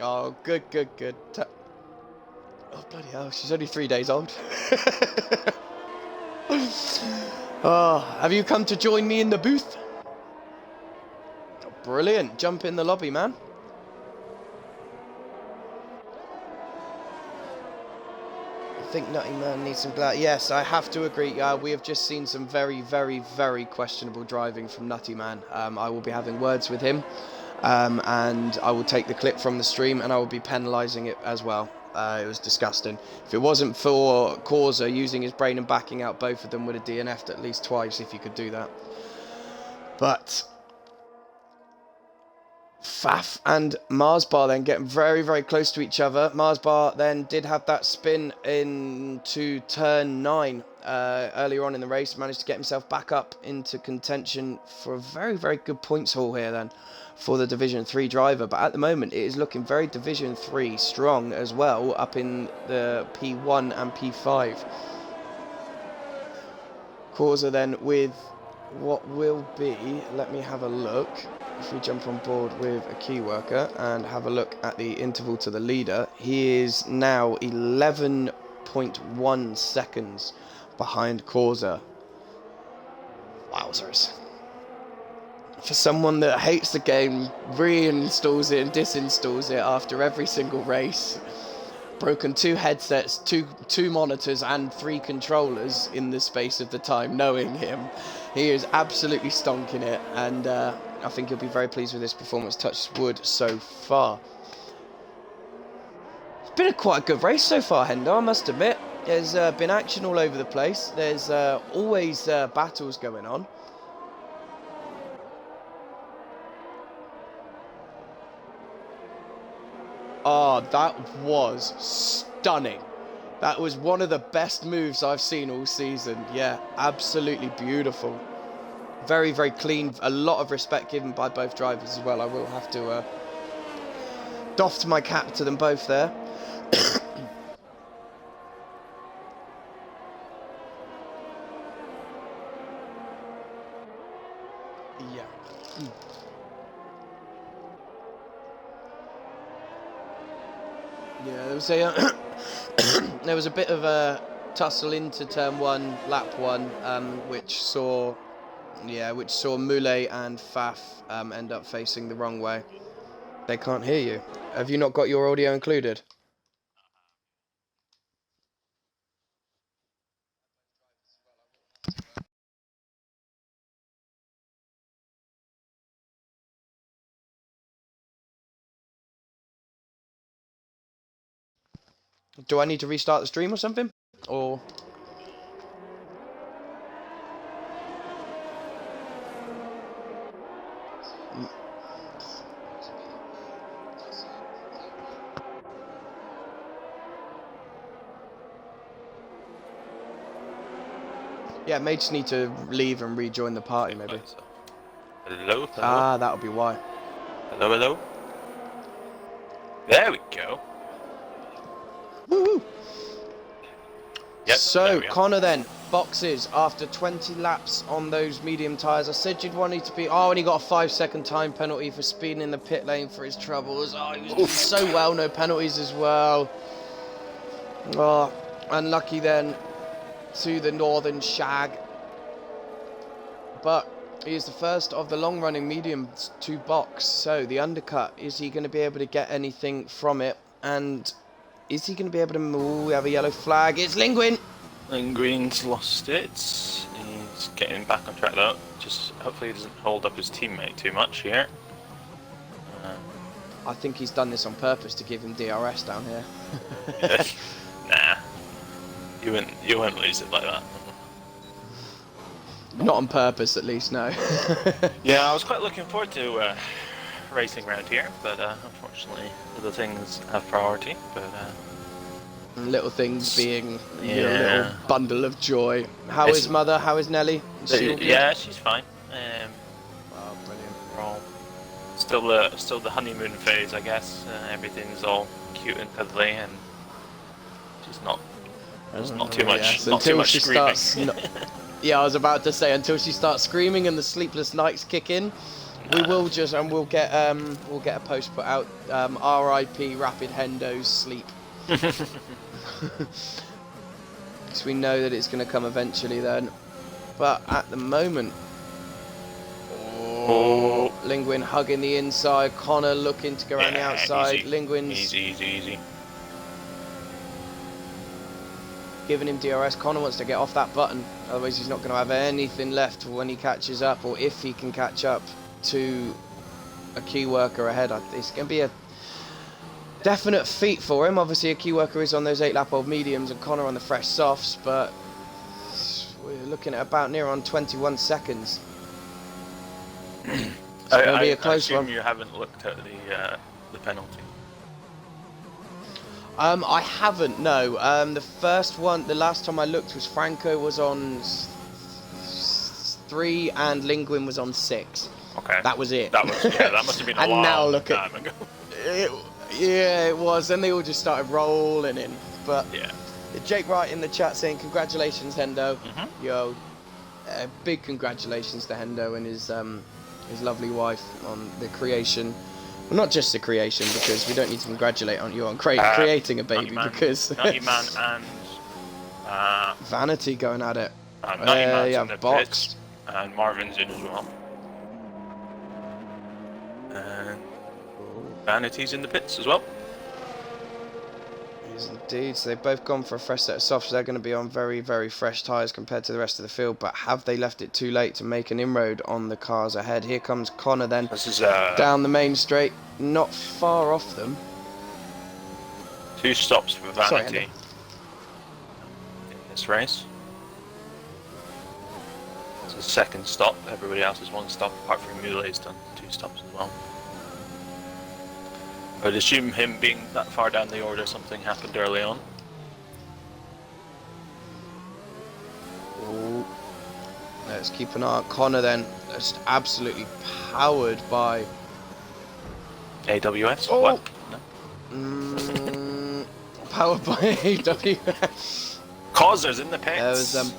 Oh, good, good, good. Oh, bloody hell, she's only 3 days old. Oh, have you come to join me in the booth? Oh, brilliant. Jump in the lobby, man. think Nutty Man needs some glass. Yes, I have to agree. We have just seen some very, very, very questionable driving from Nutty Man. I will be having words with him, and I will take the clip from the stream and I will be penalising it as well. It was disgusting. If it wasn't for Causa using his brain and backing out, both of them would have DNF'd at least twice if you could do that. But Faf and Marsbar then getting very, very close to each other. Marsbar then did have that spin into turn 9 earlier on in the race. Managed to get himself back up into contention for a very, very good points haul here then for the Division 3 driver. But at the moment, it is looking very Division 3 strong as well up in the P1 and P5. Causa then with what will be, let me have a look. If we jump on board with a key worker and have a look at the interval to the leader, he is now 11.1 seconds behind Causa. Wowzers. For someone that hates the game, reinstalls it and disinstalls it after every single race. Broken 2 headsets, two monitors and 3 controllers in the space of the time, knowing him. He is absolutely stonking it, and I think he'll be very pleased with this performance, touch wood, so far. It's been quite a good race so far, Hendo, I must admit. There's been action all over the place. There's always battles going on. Oh, that was stunning. That was one of the best moves I've seen all season. Yeah, absolutely beautiful. Very, very clean. A lot of respect given by both drivers as well. I will have to doff my cap to them both there. Yeah. Yeah, there was a bit of a tussle into turn 1, lap 1, which saw Moulet and Faf end up facing the wrong way. They can't hear you. Have you not got your audio included? Do I need to restart the stream or something? Or... Yeah, may just need to leave and rejoin the party, maybe. Hello, hello. Ah, that'll be why. Hello, hello. There we go. Woo-hoo. Yep, So, Connor then, boxes after 20 laps on those medium tyres. I said you'd want it to be... Oh, and he got a 5-second time penalty for speeding in the pit lane for his troubles. Oh, he was doing so well, no penalties as well. Oh, unlucky then to the Northern Shag. But he is the first of the long-running mediums to box. So, the undercut, is he going to be able to get anything from it? And... is he going to be able to move? We have a yellow flag. It's Linguin. Linguin's lost it. He's getting back on track though. Just hopefully he doesn't hold up his teammate too much here. I think he's done this on purpose to give him DRS down here. Nah, you wouldn't lose it like that. Not on purpose, at least, no. Yeah, I was quite looking forward to racing around here, but unfortunately other things have priority. But little things being yeah, a little bundle of joy. How is Mother? How is Nelly? Is she all good? Yeah, she's fine. Oh, brilliant. We're all still the honeymoon phase, I guess. Everything's all cute and cuddly, and she's not. There's not too much. Yes, not too much she screaming. starts. Yeah, I was about to say until she starts screaming and the sleepless nights kick in. We will just, and we'll get a post put out. R.I.P. Rapid Hendo's sleep. Because we know that it's going to come eventually then. But at the moment, Linguin hugging the inside. Connor looking to go around the outside. Easy. Linguin's Easy. giving him DRS. Connor wants to get off that button, otherwise he's not going to have anything left when he catches up, or if he can catch up to a key worker ahead. It's going to be a definite feat for him. Obviously a key worker is on those 8-lap-old mediums and Connor on the fresh softs, but we're looking at about near on 21 seconds. It's going to be a close one. You haven't looked at the penalty. I haven't, no. The first one, the last time I looked was Franco was on 3 and Linguin was on 6. Okay. That was it. That must have been a and long now look time ago. Yeah, it was. And they all just started rolling in. But yeah. Jake Wright in the chat saying, congratulations, Hendo. Mm-hmm. Yo, big congratulations to Hendo and his lovely wife on the creation. Well, not just the creation, because we don't need to congratulate on you on creating a baby, because... Nutty Man and... Vanity going at it. Nutty Man's in the boxed. pits, and Marvin's in as well. And Vanity's in the pits as well. Yes, indeed. So they've both gone for a fresh set of softs. They're going to be on very, very fresh tyres compared to the rest of the field. But have they left it too late to make an inroad on the cars ahead? Here comes Connor then. This is down the main straight, not far off them. 2 stops for Vanity Sorry, in this race. It's a second stop. Everybody else is 1 stop, apart from Mulet's done 2 stops as well. I'd assume him being that far down the order, something happened early on. Ooh. Let's keep an eye on Connor then. Just absolutely powered by AWS? Oh. What? No. Powered by AWS. Causers in the pits. There was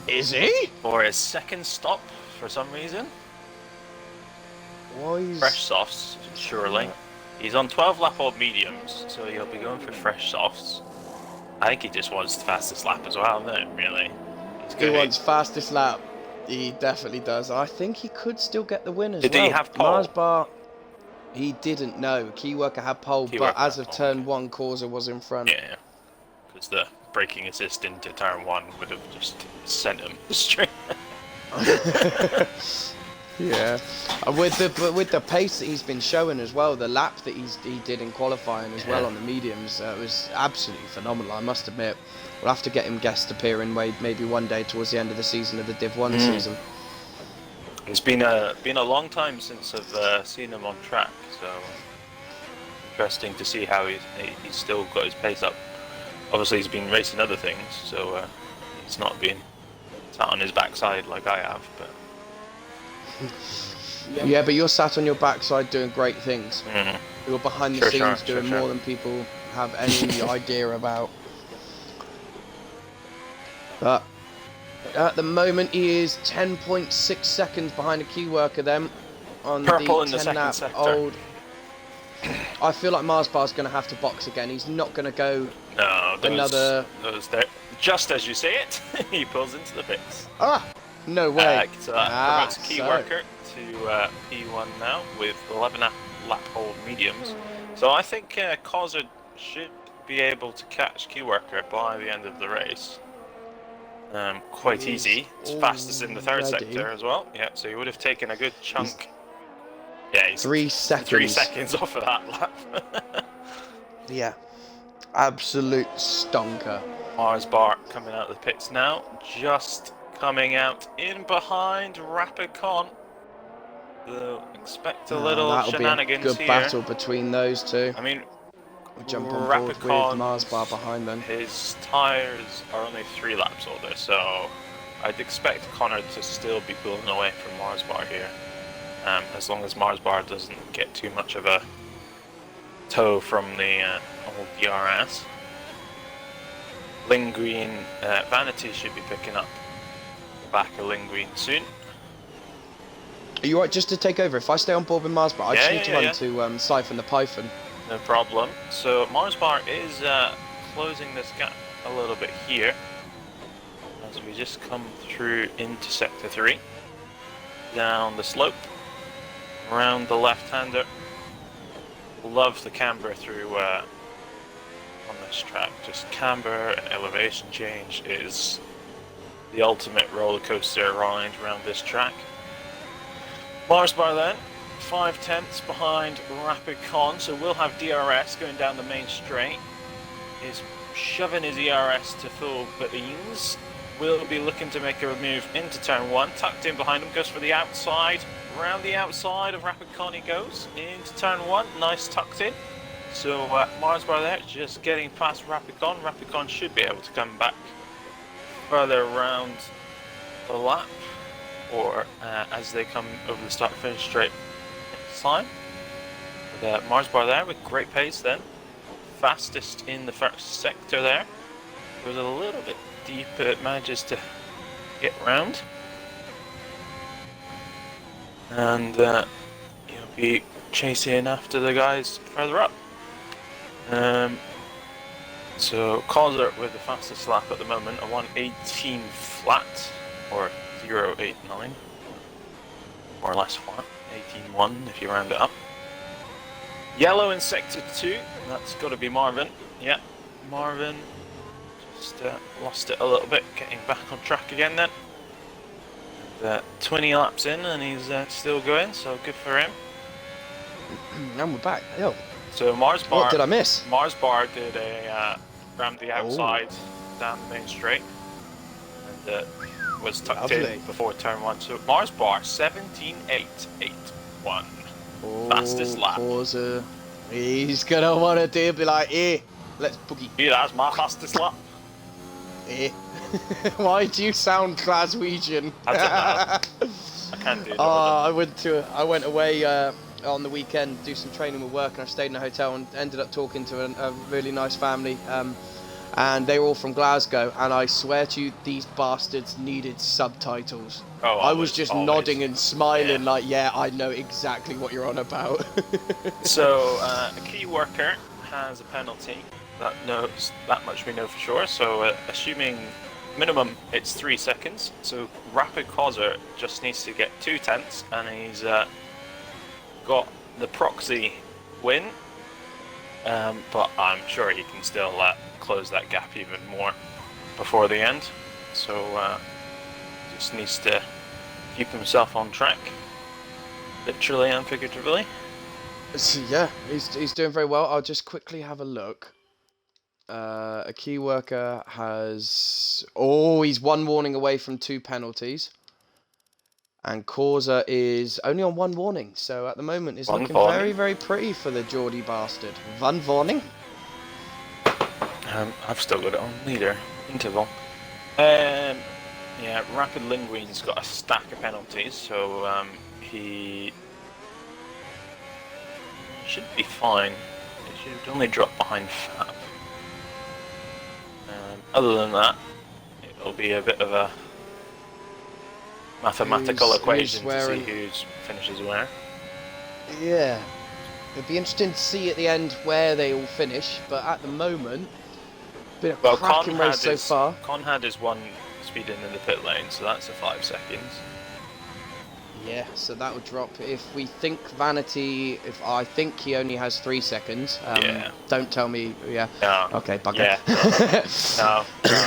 Is he? For his second stop for some reason. Why is... Fresh softs, surely. He's on 12-lap-old mediums, so he'll be going for fresh softs. I think he just wants the fastest lap as well, isn't it, really? He wants fastest lap. He definitely does. I think he could still get the win as well. Did he have pole? Mars Bar, he didn't know. Key worker had pole, but as of turn 1, Causa was in front. Yeah, because the braking assist into turn 1 would have just sent him straight. Yeah, with the pace that he's been showing as well, the lap that he did in qualifying as well on the mediums, it was absolutely phenomenal. I must admit, we'll have to get him guest appearing maybe one day towards the end of the season of the Div 1 season. It's been a long time since I've seen him on track, so interesting to see how he's still got his pace up. Obviously, he's been racing other things, so he's not been sat on his backside like I have, but. Yeah, but you're sat on your backside doing great things. You're behind the scenes doing more than people have any idea about. But at the moment, he is 10.6 seconds behind a key worker then on Purple the in the 10-lap second old. I feel like Mars Bar's going to have to box again. He's not going to go another. Just as you say it, he pulls into the pits. No way. So that promotes Key Worker to P1 now with 11-lap-old mediums. So I think Causa should be able to catch Key Worker by the end of the race. Quite easy. It's fastest in the third sector as well. Yeah, so he would have taken a good chunk. He's 3 seconds. 3 seconds off of that lap. Yeah. Absolute stonker. Mars Bar coming out of the pits now. Just coming out in behind Rapicon. So expect a little shenanigans here. That'll be a good here. battle between those two. I mean, we'll jump on board with Mars Bar behind them. His tyres are only 3 laps older, so I'd expect Connor to still be pulling away from Mars Bar here. As long as Mars Bar doesn't get too much of a tow from the old DRS. Linguin Vanity should be picking up back of Linguin soon. Are you right just to take over? If I stay on board with Mars Bar, I just need to run to siphon the Python. No problem. So Mars Bar is closing this gap a little bit here as we just come through into Sector 3. Down the slope, around the left-hander. Love the camber through on this track. Just camber and elevation change is the ultimate roller coaster ride around this track. Mars Bar then, 5/10 behind Rapid Con, so we'll have DRS going down the main straight. Is shoving his ERS to full beans. We'll be looking to make a move into turn 1, tucked in behind him, goes for the outside, round the outside of Rapid Con he goes, into turn 1, nice tucked in. So Mars Bar there, just getting past Rapid Con should be able to come back further around the lap, or as they come over the start finish straight next time. But, Mars Bar there with great pace then, fastest in the first sector there. Goes a little bit deep, but it manages to get round. And he'll be chasing after the guys further up. So Causer with the fastest lap at the moment, a 1:18 flat, or 0:89, more or less flat, 18.1 if you round it up. Yellow in sector 2, that's got to be Marvin. Yeah, Marvin just lost it a little bit, getting back on track again then. And, 20 laps in and he's still going, so good for him. And we're back. Yo. So Mars Bar. What did I miss? Mars Bar did a rammed the outside down the main straight, and was tucked in before turn 1. So Mars Bar 17.881, fastest lap. Causer. He's gonna wanna be like, hey, let's boogie. Yeah, that's my fastest lap. Hey. Why do you sound Glaswegian? I don't know. I can't do it. I went away on the weekend, do some training with work, and I stayed in a hotel and ended up talking to a really nice family, and they were all from Glasgow, and I swear to you, these bastards needed subtitles. Oh, I was just nodding and smiling, yeah. like, yeah, I know exactly what you're on about. So a key worker has a penalty, that much we know for sure, so assuming minimum it's 3 seconds, so Rapid Causer just needs to get 2/10, and he's got the proxy win, but I'm sure he can still close that gap even more before the end, so just needs to keep himself on track, literally and figuratively. So, yeah, he's doing very well. I'll just quickly have a look. A key worker has... Oh, he's 1 warning away from 2 penalties. And Causer is only on 1 warning, so at the moment it's looking very, very pretty for the Geordie bastard. 1 warning. I've still got it on leader interval. Yeah, Rapid Linguine's got a stack of penalties, so he should be fine. He should only drop behind Fab. Other than that, it'll be a bit of a mathematical equation to see who finishes where. Yeah, it'd be interesting to see at the end where they all finish, but at the moment, been a cracking race so far. Conrad is 1 speeding in the pit lane, so that's a 5 seconds. Yeah, so that would drop if we think Vanity. If I think he only has 3 seconds. Yeah. Don't tell me. Yeah. No. Okay, bugger. Yeah. No.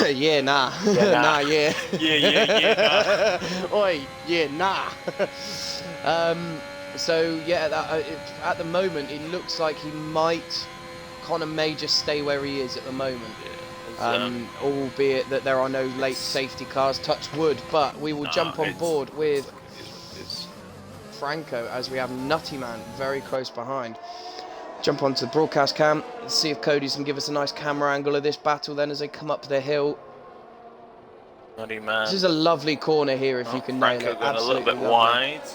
Yeah, nah. Yeah, nah. Nah, yeah. Yeah, nah. Oi, yeah, nah. So yeah, at the moment it looks like he might. Connor may just stay where he is at the moment. Albeit that there are no late safety cars. Touch wood, but we will jump on board with Franco as we have Nutty Man very close behind. Jump onto the broadcast cam, see if Cody's can give us a nice camera angle of this battle then as they come up the hill. Nutty Man. This is a lovely corner here if you can nail it. Franco going Absolutely a little bit wide,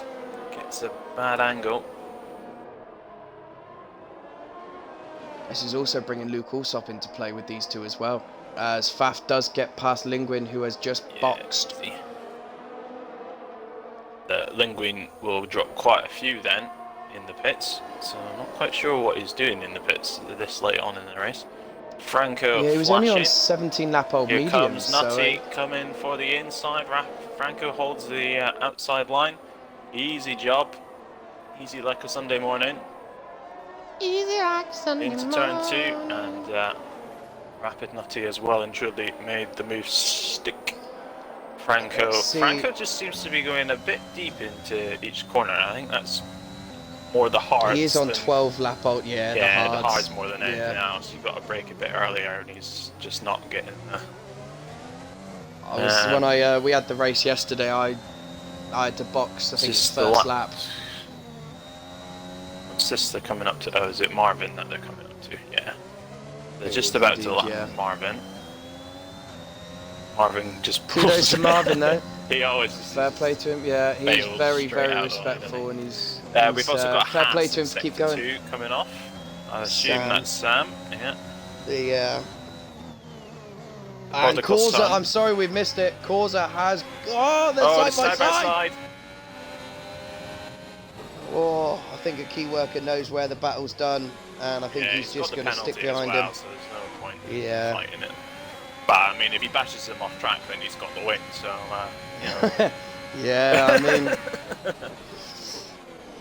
gets a bad angle. This is also bringing Luke Alsop into play with these two as well, as Faf does get past Linguine, who has just boxed. Linguine will drop quite a few then in the pits, so I'm not quite sure what he's doing in the pits this late on in the race. Franco he was only on 17 lap old mediums. Here comes Nutty coming for the inside. Franco holds the outside line. Easy job, easy like a Sunday morning. Easy like Sunday into turn 2, and Rapid Nutty as well and truly made the move stick. Franco just seems to be going a bit deep into each corner. I think that's more the hards. He is on 12 lap out, yeah, the hards more than anything else. You've got to break a bit earlier, and he's just not getting. When we had the race yesterday, I had to box. I think it's first lap. Sister coming up to. Oh, is it Marvin that they're coming up to? Yeah, they're just about to lap Marvin. Marvin just kudos to Marvin though. He always fair play to him. Yeah, he's very respectful, and he's we've also got fair play to him to keep going. Coming off. I assume that's Sam. Yeah. The and Corza, I'm sorry we've missed it. Corza has they're side by side. Oh, I think a key worker knows where the battle's done, and I think he's just going to stick behind him. So there's no point fighting it. But I mean, if he bashes him off track, then he's got the win. So you know. Yeah, I mean,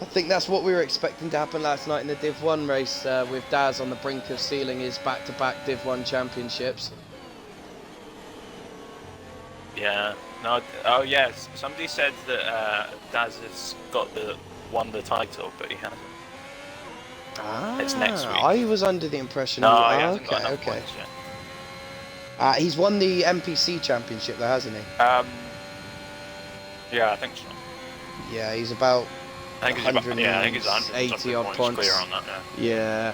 I think that's what we were expecting to happen last night in the Div 1 race, with Daz on the brink of sealing his back-to-back Div 1 championships. Yeah. No. Oh yes. Somebody said that Daz has won the title, but he hasn't. It's next week. I was under the impression. No, he hasn't got enough points yet. He's won the NPC championship though, hasn't he? Yeah, I think so. Yeah, he's about. I think he's 180 odd points. Clear on that now. Yeah.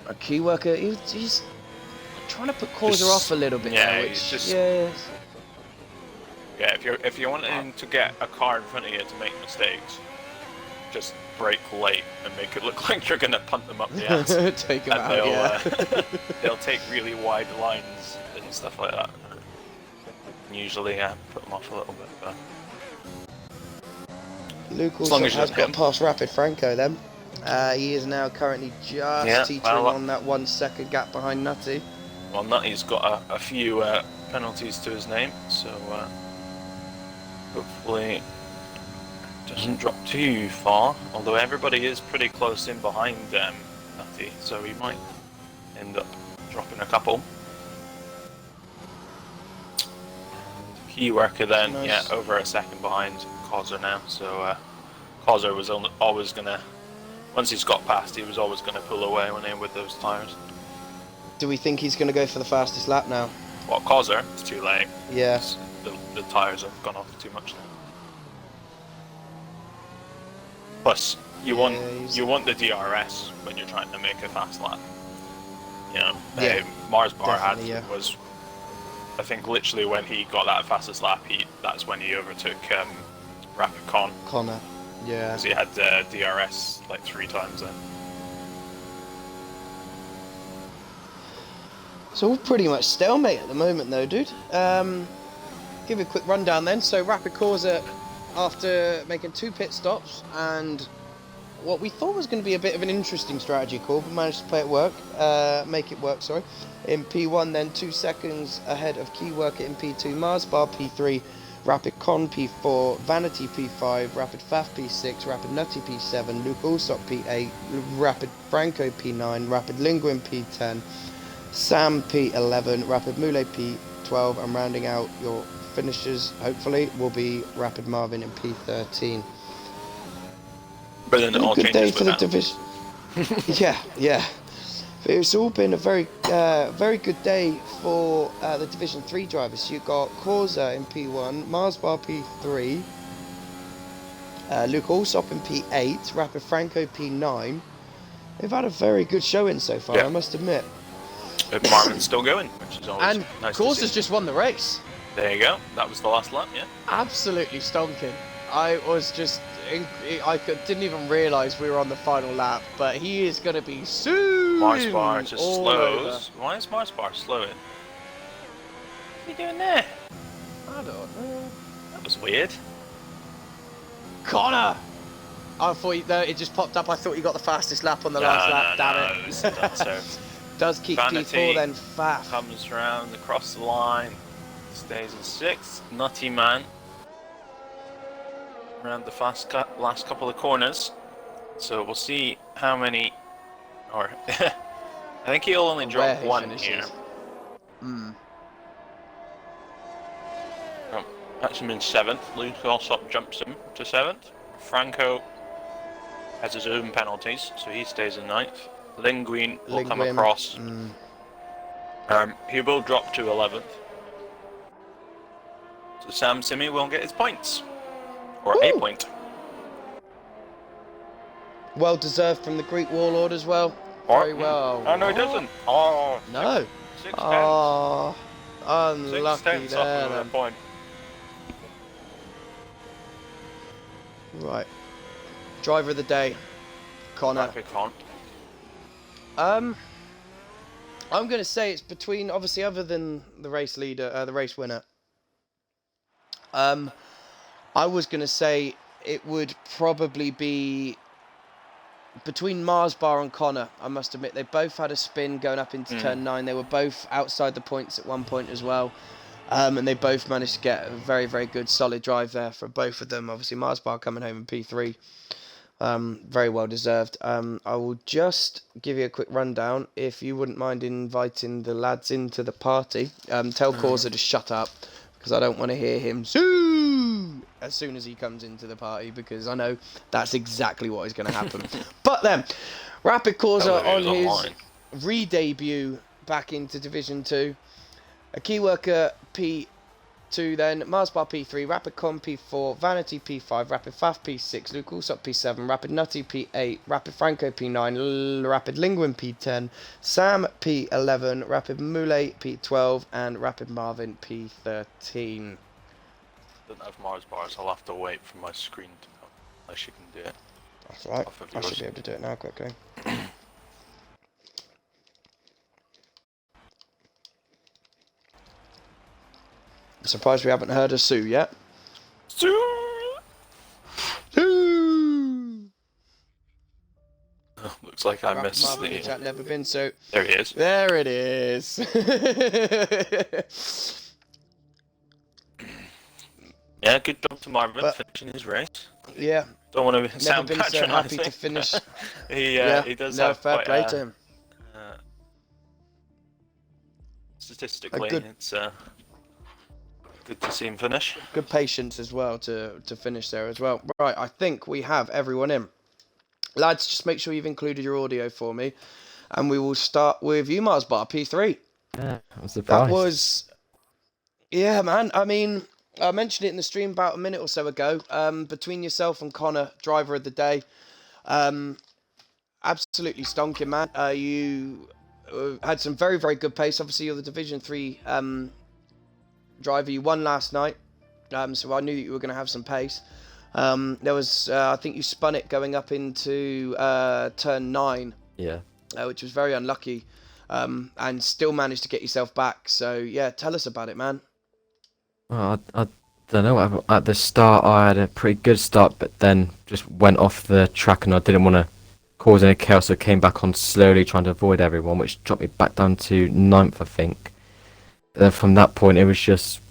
A key worker. He's trying to put Corza off a little bit. Yeah, now, he's just. Yeah, if you're wanting to get a car in front of you to make mistakes, just brake late and make it look like you're gonna punt them up the ass. Take them out. They'll take really wide lines and stuff like that. And usually, put them off a little bit. But Luke also has got past Rapid Franco then. He is now currently just teetering on that 1 second gap behind Nutty. Well, Nutty's got a few penalties to his name, so hopefully doesn't drop too far. Although everybody is pretty close in behind Nutty, so he might end up dropping a couple. Key worker then, over a second behind Causer now. So Causer was always gonna, once he's got past, he was always gonna pull away when in with those tires. Do we think he's gonna go for the fastest lap now? What, Causer? It's too late. Yes. The tires have gone off too much now. Plus, you want the DRS when you're trying to make a fast lap. You know, Mars Bar was, I think, literally when he got that fastest lap, that's when he overtook Rapid Connor. Yeah. Because he had DRS like 3 times then. It's all pretty much stalemate at the moment though, dude. Give you a quick rundown then. So Rapid Corsa, after making 2 pit stops and what we thought was going to be a bit of an interesting strategy call, but managed to make it work, sorry. In P1 then 2 seconds ahead of Key Worker in P2, Mars Bar P3, Rapid Con P4, Vanity P5, Rapid Faf P6, Rapid Nutty P7, Luke Allsop P8, Rapid Franco P9, Rapid Linguin P10, Sam P11, Rapid Mule P12, and rounding out your finishers, hopefully, will be Rapid Marvin in P13. But then it all good day changes for the division. yeah. But it's all been a very good day for the Division 3 drivers. You've got Corza in P1, Marsbar P3, Luke Allsop in P8, Rapid Franco P9. They've had a very good showing so far, I must admit. But Marvin's still going, which is always and nice Corza's just won the race. There you go. That was the last lap, yeah. Absolutely stonking. I was just... didn't even realise we were on the final lap, but he is going to be soon. Mars Bar just slows. Why is Mars Bar slowing? What are you doing there? I don't know. That was weird. Connor! I thought it just popped up. I thought you got the fastest lap on the last lap. Damn it. So does keep P4 then fast. Comes around across the line. Stays in 6th. Nutty Man. Around the last couple of corners, so we'll see how many, or I think he'll only where drop he one finishes. here. Oh, that's him in 7th. Luke Alsop jumps him to 7th. Franco has his own penalties, so he stays in 9th. Linguine will come Linguine, across. He will drop to 11th. So Sam Simi will get his points. Or a point. Well deserved from the Greek Warlord as well. Very well. Oh no, he doesn't. Oh no. 6 Oh, unlucky 6 off there of a then. point. Right. Driver of the day, Connor. Rapid Con. I'm going to say it's between, obviously, other than the race leader, the race winner. I was going to say it would probably be between Mars Bar and Connor. I must admit, they both had a spin going up into turn 9. They were both outside the points at one point as well. And they both managed to get a very, very good, solid drive there for both of them. Obviously, Mars Bar coming home in P3. Very well deserved. I will just give you a quick rundown. If you wouldn't mind inviting the lads into the party. Tell Causa to shut up, because I don't want to hear him sue as soon as he comes into the party, because I know that's exactly what is going to happen. But then, Rapid Causa on his re-debut back into Division 2. A key worker P2 then, Marsbar P3, Rapid Con P4, Vanity P5, Rapid Faf P6, Luke Alsop P7, Rapid Nutty P8, Rapid Franco P9, Rapid Linguin P10, Sam P11, Rapid Moulet P12, and Rapid Marvin P13. Don't have Mars bars, I'll have to wait for my screen to come, unless you can do it. That's right, I should be able to do it now quickly. I'm surprised we haven't heard of Sue yet. Sue! Sue! Oh, looks like I missed Marvin, the... that never been so. There he is. There it is. Yeah, good job to Marvin finishing his race. Yeah. Don't want to Never sound been so happy to finish. he does no, have fair quite play to him. Statistically, good- it's good to see him finish. Good patience as well to finish there as well. Right, I think we have everyone in. Lads, just make sure you've included your audio for me. And we will start with you, Mars Bar, P3. Yeah, I'm surprised. That was... Yeah, man. I mean, I mentioned it in the stream about a minute or so ago. Between yourself and Connor, driver of the day. Absolutely stonking, man. You had some very, very good pace. Obviously, you're the Division 3 driver. You won last night. So I knew that you were going to have some pace. There was, I think you spun it going up into turn 9. Yeah. Which was very unlucky. And still managed to get yourself back. So, yeah, tell us about it, man. Well, I don't know. At the start, I had a pretty good start, but then just went off the track, and I didn't want to cause any chaos, so came back on slowly, trying to avoid everyone, which dropped me back down to 9th, I think. Then from that point, it was just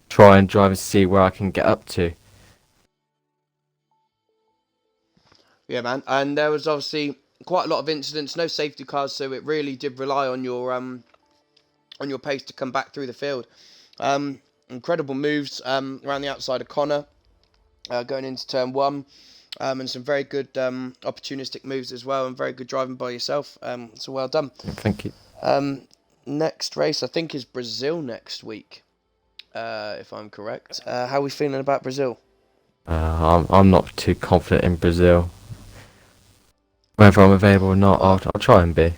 try and drive and see where I can get up to. Yeah, man. And there was obviously quite a lot of incidents, no safety cars, so it really did rely on your pace to come back through the field. Incredible moves around the outside of Connor, going into turn 1, and some very good opportunistic moves as well, and very good driving by yourself. So well done. Thank you. Next race, I think, is Brazil next week, if I'm correct. How are we feeling about Brazil? I'm not too confident in Brazil. Whether I'm available or not, I'll try and be.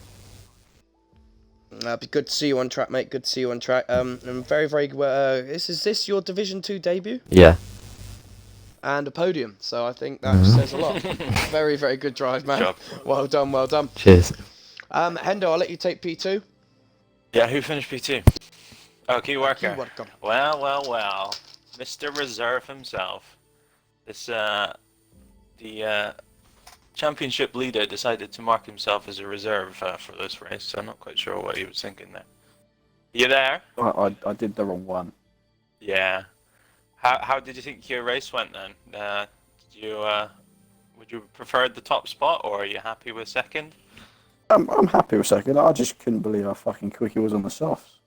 Be good to see you on track, mate. Good to see you on track. And very, very. Is this your Division 2 debut? Yeah. And a podium, so I think that says a lot. Very, very good drive, man. Good job. Well done, well done. Cheers. Hendo, I'll let you take P2. Yeah, who finished P2? Oh, key worker. Worker. Well. Mr. Reserve himself. This, the championship leader decided to mark himself as a reserve for this race, so I'm not quite sure what he was thinking there. You there? I did the wrong one. Yeah. How did you think your race went then? Did you would you prefer the top spot, or are you happy with second? I'm happy with second. I just couldn't believe how fucking quick he was on the softs.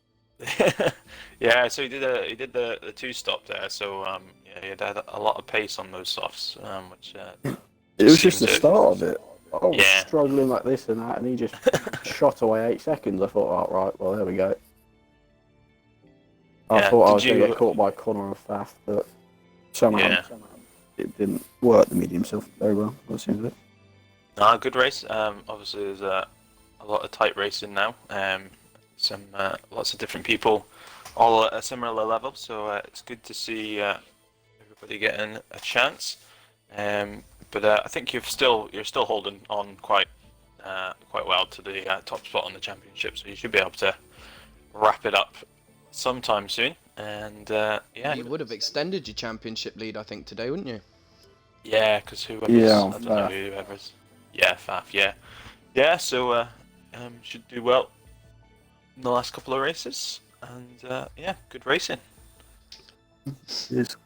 Yeah, so he did the two stop there. So yeah, he had a lot of pace on those softs, which It was just seemed the to- start of it. I was Yeah. struggling like this and that, and he just shot away 8 seconds. I thought, oh, right, well, there we go. I Yeah, thought I did was going to you- get caught by Connor and Faf, but somehow Yeah. it didn't work the medium stuff very well, by the seems of it. Good race. Obviously, there's a lot of tight racing now. Lots of different people, all at a similar level. So it's good to see everybody getting a chance. But I think you're still holding on quite well to the top spot on the championship. So you should be able to wrap it up sometime soon. And yeah, You would have extended your championship lead, I think, today, wouldn't you? yeah, because whoever's Yeah, I don't know whoever's. Yeah, Faf. Yeah. So should do well in the last couple of races, and yeah, good racing. Yes.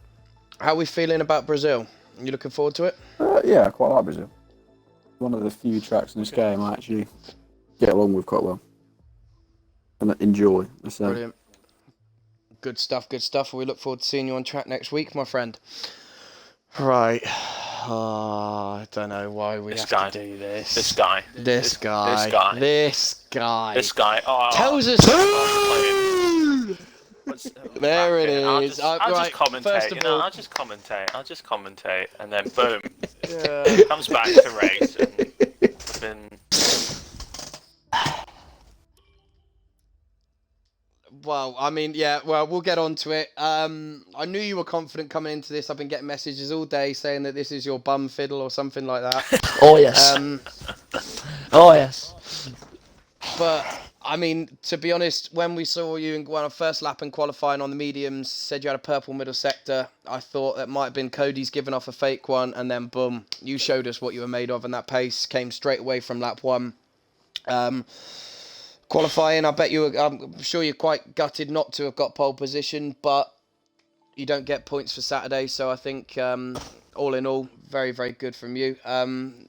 How are we feeling about Brazil? You looking forward to it? Yeah, I quite like Brazil. One of the few tracks in this game I actually get along with quite well. And enjoy. So. Brilliant. Good stuff, good stuff. We look forward to seeing you on track next week, my friend. Right. I don't know why we This have guy. to do this. This guy. This guy. This guy. This guy. This guy. Oh, Tells us. There it I'll is. just, I'll Right, just commentate. first of all- I'll just commentate, and then boom, Yeah. comes back to race, and been. Well, I mean, yeah, well, we'll get on to it. I knew you were confident coming into this. I've been getting messages all day saying that this is your bum fiddle or something like that. Oh yes. Oh yes. But, I mean, to be honest, when we saw you in our first lap and qualifying on the mediums, said you had a purple middle sector, I thought that might have been Cody's given off a fake one, and then boom, you showed us what you were made of, and that pace came straight away from lap 1. Qualifying, I'm sure you're quite gutted not to have got pole position, but you don't get points for Saturday, so I think all in all, very, very good from you.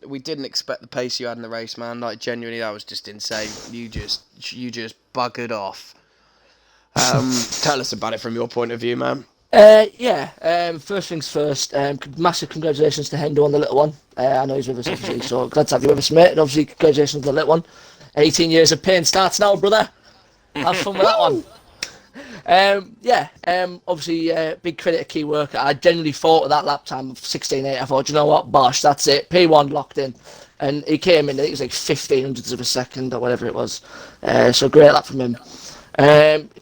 We didn't expect the pace you had in the race, man. Like, genuinely, that was just insane. You just buggered off. Tell us about it from your point of view, man. First things first, massive congratulations to Hendo on the little one. I know he's with us, obviously, so glad to have you with us, mate. And obviously, congratulations on the little one. 18 years of pain starts now, brother. Have fun with that one. Obviously, big credit to Key Worker. I genuinely thought at that lap time of 16.8, I thought, you know what, bosh, that's it. P1 locked in. And he came in, I think it was like 1500ths of a second or whatever it was. So great lap from him.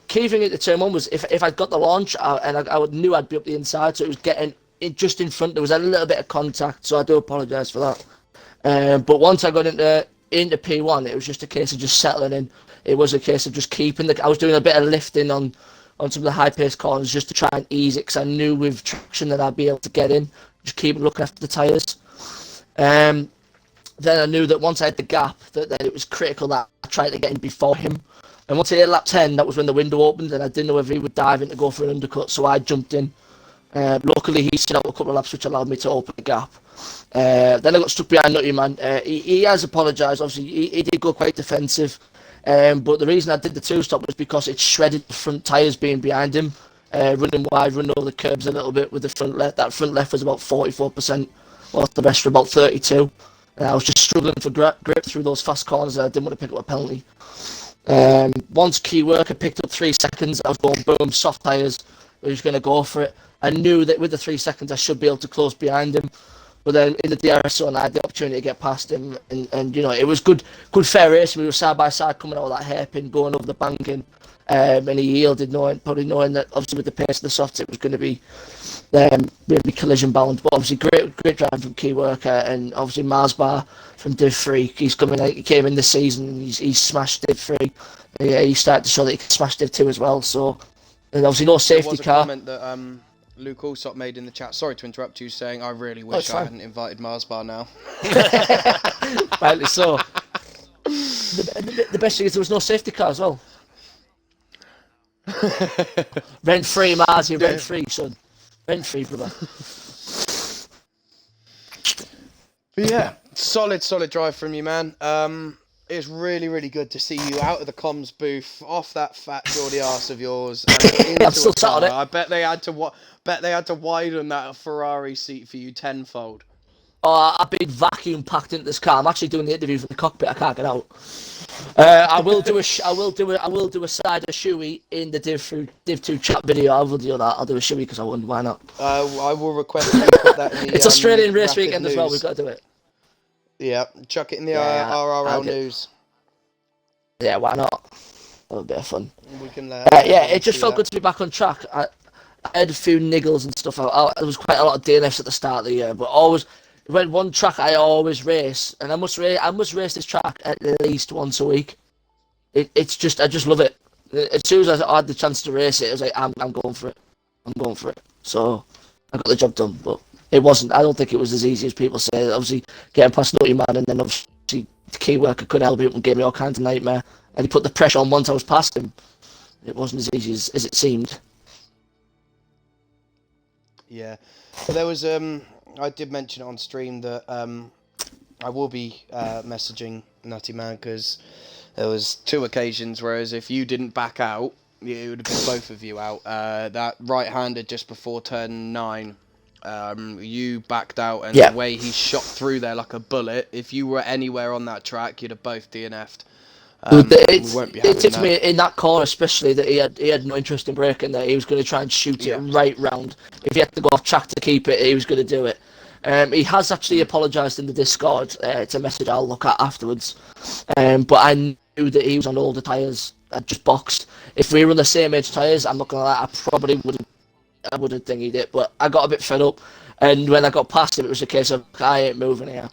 Key thing at the turn 1 was if I'd got the launch I knew I'd be up the inside, so it was getting just in front. There was a little bit of contact, so I do apologise for that. But once I got into P1, it was just a case of just settling in. It was a case of just keeping I was doing a bit of lifting on some of the high-paced corners just to try and ease it, because I knew with traction that I'd be able to get in. Just keep looking after the tyres. Then I knew that once I had the gap, that it was critical that I tried to get in before him. And once I hit lap 10, that was when the window opened, and I didn't know whether he would dive in to go for an undercut, so I jumped in. Luckily, he stayed out a couple of laps, which allowed me to open the gap. Then I got stuck behind Nutty Man. He has apologised. Obviously, he did go quite defensive. But the reason I did the two-stop was because it shredded the front tyres being behind him. Running wide, running over the curbs a little bit with the front left. That front left was about 44%, whilst the rest were about 32%. And I was just struggling for grip through those fast corners, and I didn't want to pick up a penalty. Once Key Worker picked up 3 seconds, I was going boom, soft tyres. I was going to go for it. I knew that with the 3 seconds I should be able to close behind him. But then in the DRS zone, I had the opportunity to get past him, and you know, it was good fair race. We were side by side coming out of that hairpin, going over the banking, and he yielded, probably knowing that obviously with the pace of the softs, it was going to be maybe collision bound. But obviously, great driving from Key Worker, and obviously Marsbar from Div 3. He came in this season, and he's smashed Div 3. He started to show that he can smash Div 2 as well. So, and obviously no safety There was a car. comment that Luke Allsop made in the chat. Sorry to interrupt you, saying I really wish I hadn't invited Marsbar now. Rightly so. The best thing is there was no safety car as well. Rent free, Mars, you rent free, son. Rent free, brother. But yeah, solid drive from you, man. It's really, really good to see you out of the comms booth, off that fat Geordie arse of yours, and into I'm still a sat on car. it. I bet they had to widen that Ferrari seat for you tenfold. I've been vacuum packed into this car. I'm actually doing the interview for the cockpit. I can't get out. I will do a side of shoey in the Div 2 chat video. I will do that. I'll do a shoey because I wouldn't. Why not? I will request that you put that in the. It's Australian race rapid weekend as well. news. We've got to do it. Yeah, chuck it in the Yeah, I'll RRL get- news. Yeah, why not? That would be fun. We can. Yeah, everyone it just see felt that. good to be back on track. I had a few niggles and stuff. There was quite a lot of DNFs at the start of the year, but always when one track I always race, and I must race this track at least once a week. It's just I just love it. As soon as I had the chance to race it, I was like, I'm going for it. I'm going for it. So I got the job done, but it wasn't. I don't think it was as easy as people say. Obviously, getting past Naughty Man, and then obviously the key worker couldn't help it and gave me all kinds of nightmare. And he put the pressure on once I was past him. It wasn't as easy as it seemed. Yeah, but there was I did mention it on stream that I will be messaging Nutty Man because there was 2 occasions, whereas if you didn't back out, it would have been both of you out. That right-hander just before turn 9, you backed out, and Yeah. the way he shot through there like a bullet, if you were anywhere on that track, you'd have both DNF'd. We won't be having It took that. me in that corner, especially that he had no interest in breaking there. He was going to try and shoot it right round. If he had to go off track to keep it, he was going to do it. He has actually apologised in the Discord. It's a message I'll look at afterwards. But I knew that he was on older tyres. I just boxed. If we were on the same age tyres, I'm not going to lie, I probably wouldn't. I wouldn't thingied it, but I got a bit fed up. And when I got past him, it was a case of I ain't moving here.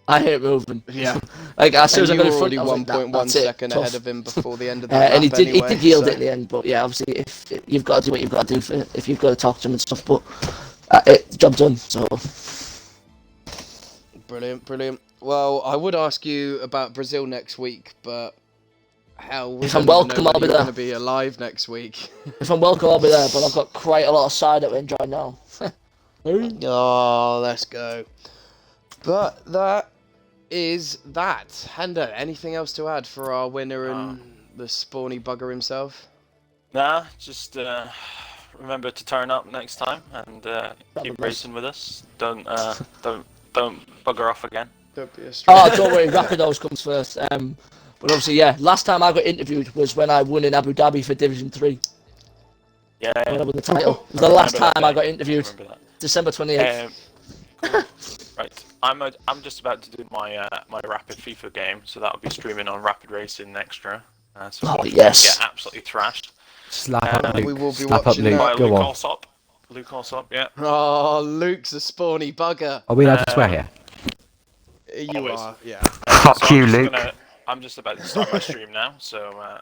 I ain't moving. Yeah. Like as soon as I And got you in were front, already I was like, 1.1 that's it, second tough. ahead of him before the end of that And he lap did anyway, yield so- it in the end, but yeah, obviously if you've got to do what you've got to do if you've got to talk to him and stuff, but job done. So Brilliant, brilliant. Well, I would ask you about Brazil next week, but hell, we If I'm don't even know welcome, I'll whether be you're there. going to be alive next week. if I'm welcome, I'll be there. But I've got quite a lot of cider to enjoy now. Oh, let's go. But that is that. Hendo, anything else to add for our winner and the spawny bugger himself? Nah, just remember to turn up next time and keep be racing with us. Don't bugger off again. Don't be a Oh, don't worry, Rapidos comes first. But obviously, yeah, last time I got interviewed was when I won in Abu Dhabi for Division 3. Yeah. When I won the title. It was I the last remember that time I day. got interviewed. Remember that. December 28th. Cool. Right, I'm just about to do my my Rapid FIFA game, so that'll be streaming on Rapid Racing Extra. So Oh, hopefully yes. get absolutely thrashed. Slap up we Luke. will be Slap up watching Luke. that. By Luke Go on. Alsop. Luke Alsop, yeah. Oh, Luke's a spawny bugger. Are we allowed to swear here? You Always. are, yeah. Fuck So you, I'm just Luke. I'm just about to start my stream now, so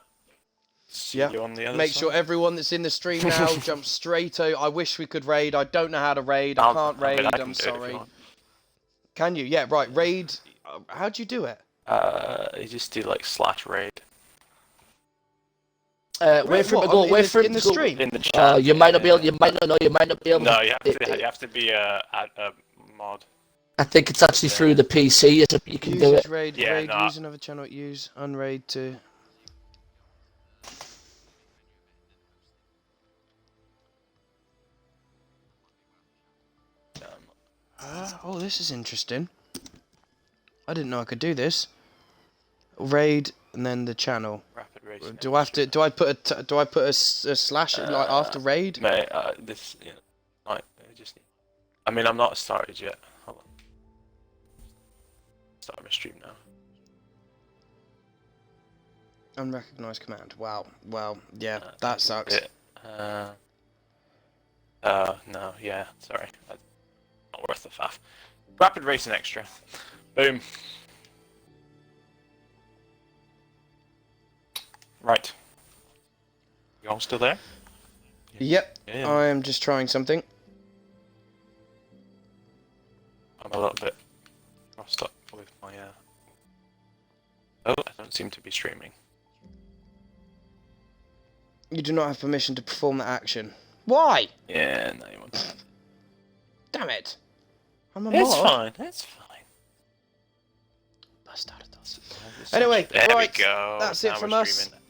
see Yeah. you on the other Make side. sure everyone that's in the stream now jumps straight over. I wish we could raid. I don't know how to raid. I can't I mean, raid. I can I'm do it if you sorry. want. Can you? Yeah, right. Raid. How'd you do it? You just do like /raid Wait for him to go. Wait for him in the to go. stream. in the chat. You might not be able. You might not know. You might not be able. No, to, you have to be a mod. I think it's actually through the PC. You can do it. Raid. Yeah, Raid. no. Use another channel. Use unraid to. Oh, this is interesting. I didn't know I could do this. Raid and then the channel. Rapid racing. Do I have to? Do I put a slash like after raid? Mate, this like just. I mean, I'm not started yet. Hold on. Start my stream now. Unrecognized command. Wow. Well, yeah, that sucks. No, yeah, sorry. Not worth the faff. Rapid racing extra. Boom. Right. You all still there? Yep. Yeah. I am just trying something. I'm a little bit crossed up with my Oh, I don't seem to be streaming. You do not have permission to perform the action. Why? Yeah, no, you won't. Damn it. I'm a It's mod. fine. It's fine. bastardos. Anyway, There right, we go. that's it Now from we're us. streaming.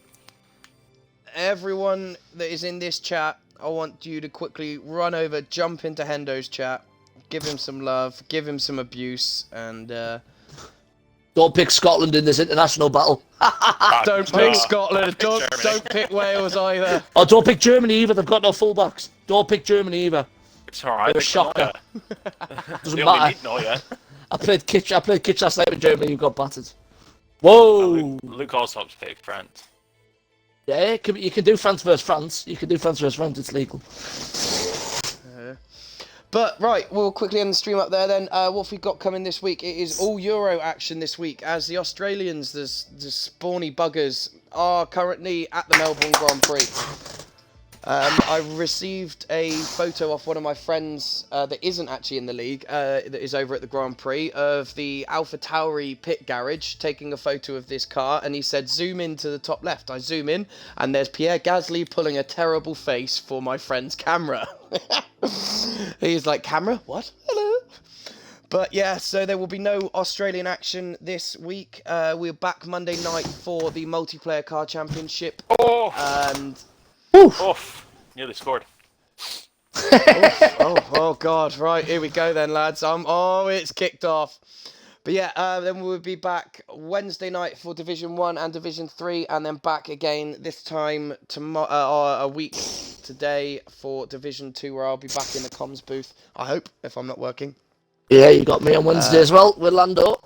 Everyone that is in this chat, I want you to quickly run over, jump into Hendo's chat, give him some love, give him some abuse, and Don't pick Scotland in this international battle. don't pick Scotland, don't pick Wales either. Oh, don't pick Germany either. They've got no fullbacks. Don't pick Germany either. It's alright. They're a shocker. Doesn't They only matter. need Neuer. I played kitch last night with Germany. You got battered. Whoa. Luke also picked France. Yeah, you can do France versus France. You can do France versus France. It's legal. But right, we'll quickly end the stream up there then. What have we got coming this week? It is all Euro action this week, as the Australians, the spawny buggers, are currently at the Melbourne Grand Prix. I received a photo off one of my friends that isn't actually in the league, that is over at the Grand Prix, of the Alpha Tauri pit garage, taking a photo of this car, and he said, zoom in to the top left. I zoom in, and there's Pierre Gasly pulling a terrible face for my friend's camera. He's like, camera? What? Hello? But yeah, so there will be no Australian action this week. We're back Monday night for the multiplayer car championship. Oh! And... Oof! Nearly scored. oh God, right, here we go then, lads. Oh, it's kicked off. But yeah, then we'll be back Wednesday night for Division 1 and Division 3, and then back again this time tomorrow, a week today for Division 2, where I'll be back in the comms booth, I hope, if I'm not working. Yeah, you got me on Wednesday as well with Lando,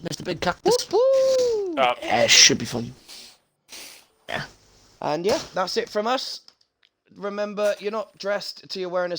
Mr. Big Cactus. Woo! Yeah, it should be fun. And yeah, that's it from us. Remember, you're not dressed till you're wearing a